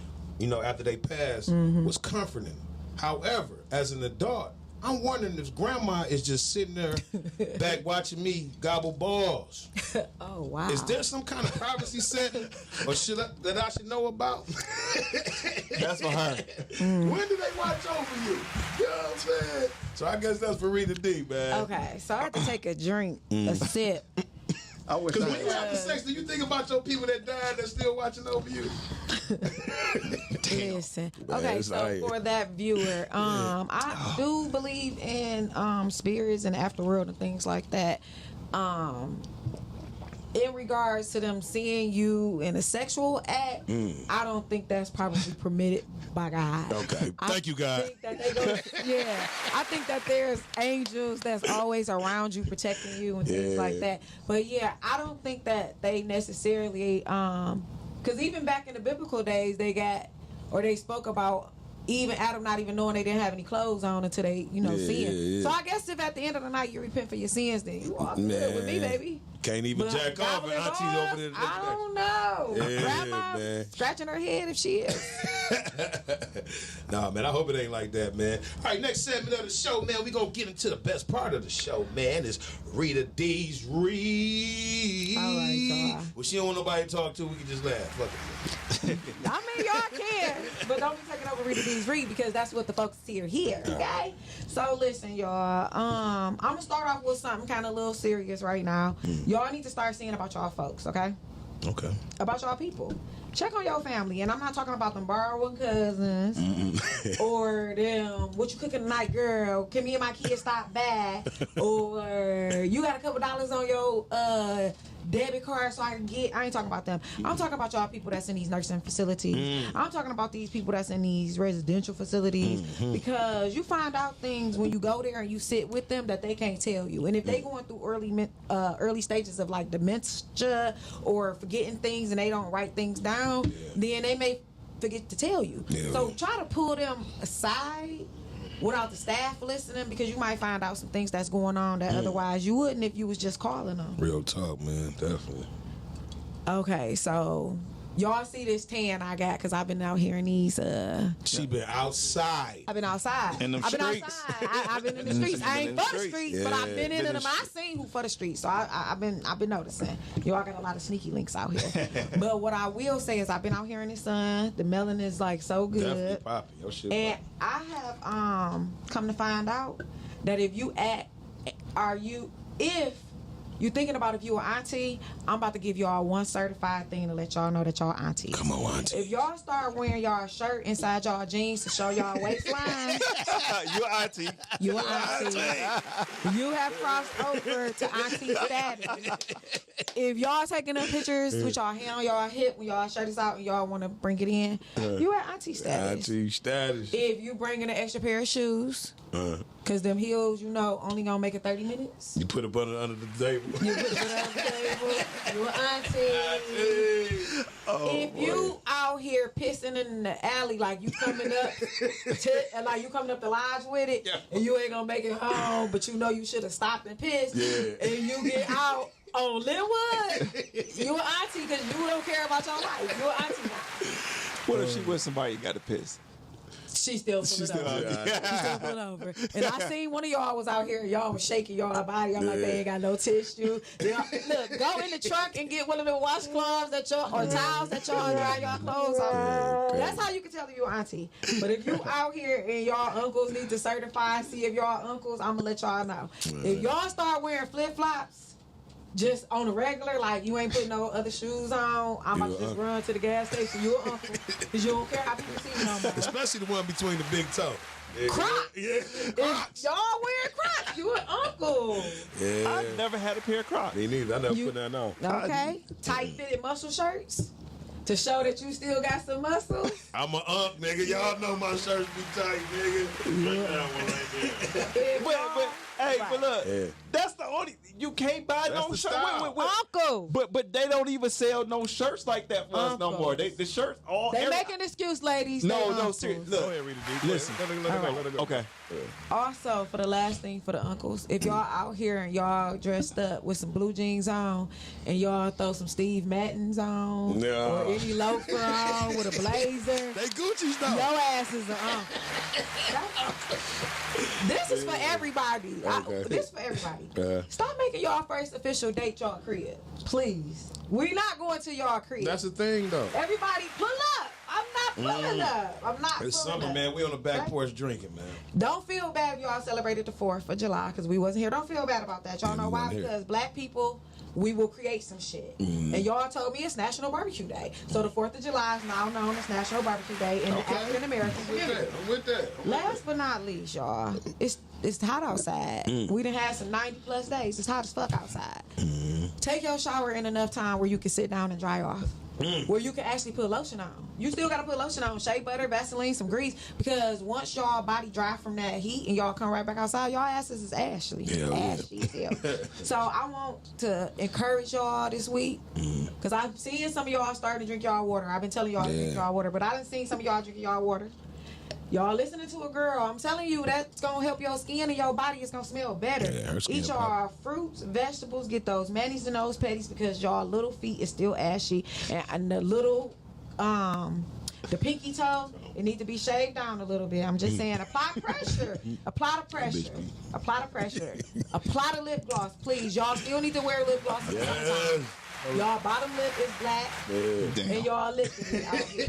after they passed, was comforting. However, as an adult, I'm wondering if grandma is just sitting there back watching me gobble balls. Oh, wow. Is there some kind of privacy setting or that I should know about? That's for her. When do they watch over you? You know what I'm saying? So I guess that's for Rita D, man. Okay, so I had to take a drink, a sip. I wish Because I when you have sex, do you think about your people that died that's still watching over you? Listen. Okay, so for that viewer, I do believe in spirits and afterworld and things like that. In regards to them seeing you in a sexual act, I don't think that's probably permitted by God. Okay. Thank you, God. I think that there's angels that's always around you, protecting you and things like that. But yeah, I don't think that they necessarily, because even back in the biblical days, they spoke about even Adam not even knowing they didn't have any clothes on until they, sin. So I guess if at the end of the night you repent for your sins, then you are good with me, baby. Can't even jack off, and Auntie's over there. I don't know. Yeah, Grandma man. scratching her head if she is. Nah, man, I hope it ain't like that, man. All right, next segment of the show, man, we gonna get into the best part of the show, man. It's Rita D's Read. All right, y'all. Well, she don't want nobody to talk to. We can just laugh. Fuck it. I mean, y'all can, but don't be taking over Rita D's Read because that's what the folks here, okay? So listen, y'all. I'm gonna start off with something kind of a little serious right now. Y'all need to start seeing about y'all folks, okay? Okay. About y'all people. Check on your family, and I'm not talking about them borrowing cousins or them, what you cooking tonight, girl? Can me and my kids stop by? Or you got a couple dollars on your debit card so I ain't talking about them. I'm talking about y'all people that's in these nursing facilities. I'm talking about these people that's in these residential facilities because you find out things when you go there and you sit with them that they can't tell you. And if they going through early stages of like dementia or forgetting things and they don't write things down, then they may forget to tell you. So try to pull them aside without the staff listening, because you might find out some things that's going on that otherwise you wouldn't if you was just calling them. Real talk, man. Definitely. Okay, so y'all see this tan I got because I've been out here in these. She been outside. I've been outside. In them I've been streets. outside. I've been in the streets. I ain't for the streets, but I've been in them. I seen who for the streets, so I've been noticing. Y'all got a lot of sneaky links out here. But what I will say is I've been out here in the sun. The melanin is like so good. Definitely popping. Your shit And I have come to find out that if you thinking about if you an auntie, I'm about to give y'all one certified thing to let y'all know that y'all auntie. Come on, auntie. If y'all start wearing y'all shirt inside y'all jeans to show y'all waistline, You auntie. you an auntie. You have crossed over to auntie status. If y'all taking up pictures with y'all hand on y'all hip when y'all shirt is out and y'all want to bring it in, you at auntie status. Auntie status. If you bringing an extra pair of shoes, cause them heels, only gonna make it 30 minutes. You put a button under the table. You put it under the table. You an auntie. If you out here pissing in the alley like you coming up, the lodge with it, and you ain't gonna make it home, but you should have stopped and pissed, and you get out on Linwood, you an auntie because you don't care about your life. You an auntie now. What if she with somebody you got to piss? She's still pulling over. She's still pulling over. And I seen one of y'all was out here. Y'all was shaking y'all body. I'm like, they ain't got no tissue. Look, go in the truck and get one of the washcloths or towels that y'all dry y'all clothes on. That's how you can tell if you're auntie. But if you out here and y'all uncles need to certify, see if y'all uncles, I'm gonna let y'all know. If y'all start wearing flip-flops just on the regular, like you ain't putting no other shoes on, I'm about to just run to the gas station. You an uncle. Because you don't care how people see you no more. Especially the one between the big toe. Crocs. Yeah. If y'all wearing Crocs, you an uncle. Yeah. I've never had a pair of Crocs. Me neither. I never put that on. Okay. Tight fitted muscle shirts to show that you still got some muscles. I'm an nigga. Y'all know my shirts be tight, nigga. But look, that's the You can't buy no the shirt. style. Uncle. But they don't even sell no shirts like that for us no Uncle. more. The shirts all. They make an excuse, ladies. They No, uncles. seriously. Go Look, ahead, read it, D. listen. Let it go. Okay. Also, for the last thing for the uncles, if y'all out here and y'all dressed up with some blue jeans on and y'all throw some Steve Maddens on No. or any loafer on with a blazer, They Gucci's though. your ass is an uncle. This is for everybody. Okay. This is for everybody. Stop making y'all first official date y'all crib, please. We not going to y'all crib. That's the thing though. Everybody pull up. I'm not pulling up. I'm not It's pulling summer, up. man. We on the back Okay? porch drinking, man. Don't feel bad if y'all celebrated the 4th of July because we wasn't here. Don't feel bad about that. Y'all know we why? wasn't here. Because black people, we will create some shit. And y'all told me it's National Barbecue Day. So the 4th of July is now known as National Barbecue Day in the African American community. I'm with that. Last but not least, y'all, it's hot outside. We done had some 90+ days. It's hot as fuck outside. Take your shower in enough time where you can sit down and dry off. Where you can actually put lotion on. You still gotta put lotion on, shea butter, Vaseline, some grease, because once y'all body dry from that heat and y'all come right back outside, y'all asses is ashy. Hell yeah. Ashy as hell. So I want to encourage y'all this week, because I've seen some of y'all starting to drink y'all water. I've been telling y'all to drink y'all water, but I done seen some of y'all drinking y'all water. Y'all listening to a girl, I'm telling you, that's gonna help your skin and your body is gonna smell better. Yeah, her skin Eat y'all fruits, vegetables, get those manis and those petties because y'all little feet is still ashy and the little the pinky toe, it need to be shaved down a little bit. I'm just saying, apply pressure. Apply the pressure. Apply the pressure. Apply the lip gloss, please. Y'all still need to wear lip gloss at the same time. Y'all bottom lip is black and y'all lifting it out here.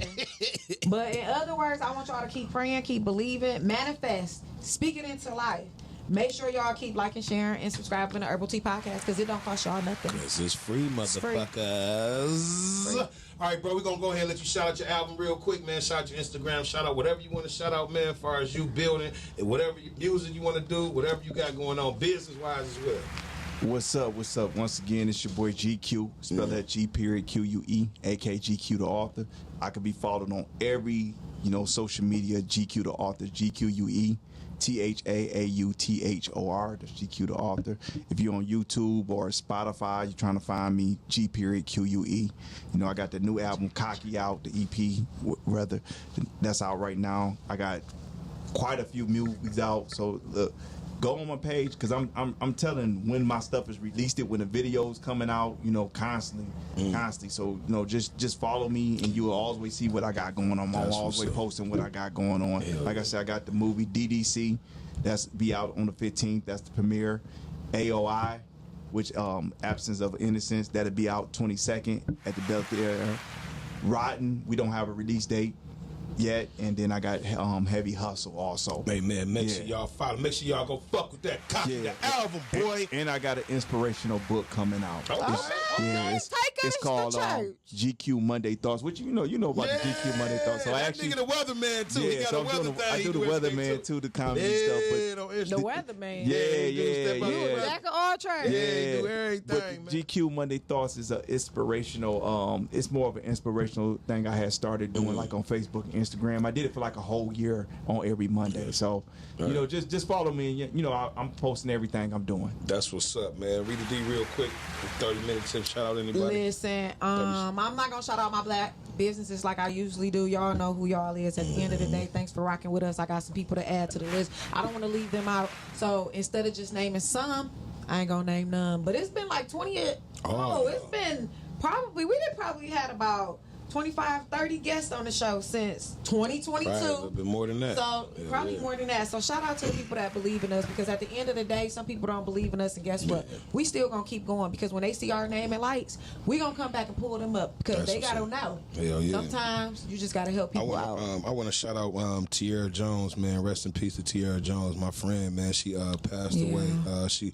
But in other words, I want y'all to keep praying, keep believing, manifest, speak it into life. Make sure y'all keep liking, sharing, and subscribing to Urbal Tea PoTcast because it don't cost y'all nothing. This is free, motherfuckers. All right, bro, we're going to go ahead and let you shout out your album real quick, man. Shout out your Instagram. Shout out whatever you want to shout out, man, as far as you building and whatever music you want to do, whatever you got going on business-wise as well. What's up? What's up? Once again, it's your boy GQ. Spell that G.Q.U.E. aka GQ the author. I can be followed on every, social media. GQ the author. GQUE. THAAUTHOR. That's GQ the author. If you're on YouTube or Spotify, you're trying to find me, G.QUE. I got the new album Cocky out, the EP rather. That's out right now. I got quite a few movies out. So look, go on my page because I'm telling when my stuff is released, when the videos coming out, constantly. So just follow me and you will always see what I got going on. I'm always posting what I got going on. Like I said, I got the movie DDC that's be out on the 15th. That's the premiere. AOI, which Absence of Innocence, that'll be out 22nd at the Belvedere. Rotten, we don't have a release date yet, and then I got Heavy Hustle also. Hey, man, make sure y'all follow. Make sure y'all go fuck with that copy the album, boy. And I got an inspirational book coming out. It's called GQ Monday Thoughts, which you know about the GQ Monday Thoughts. So I actually nigga the weatherman too. He got so a weather thing. I do the weatherman too, the comedy stuff. The weatherman. Yeah. Jack of all trades. Yeah, he do everything, But man. GQ Monday Thoughts is an inspirational. It's more of an inspirational thing I had started doing, like on Facebook and Instagram. I did it for like a whole year on every Monday. So just follow me. And I'm posting everything I'm doing. That's what's up, man. Read the D real quick. 30 minutes and shout out anybody. Listen, I'm not gonna shout out my black businesses like I usually do. Y'all know who y'all is. At the end of the day, thanks for rocking with us. I got some people to add to the list. I don't want to leave them out. So instead of just naming some, I ain't gonna name none. But it's been like 20. It's been probably had about 25, 30 guests on the show since 2022. Right, a little bit more than that. So probably more than that. So shout out to the people that believe in us, because at the end of the day, some people don't believe in us, and guess what? We still gonna keep going, because when they see our name and lights, we gonna come back and pull them up, because they gotta know. Hell yeah. Sometimes you just gotta help people out. I want to shout out Tierra Jones, man. Rest in peace to Tierra Jones, my friend, man. She passed away. She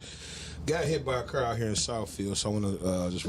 got hit by a car out here in Southfield, so I want to just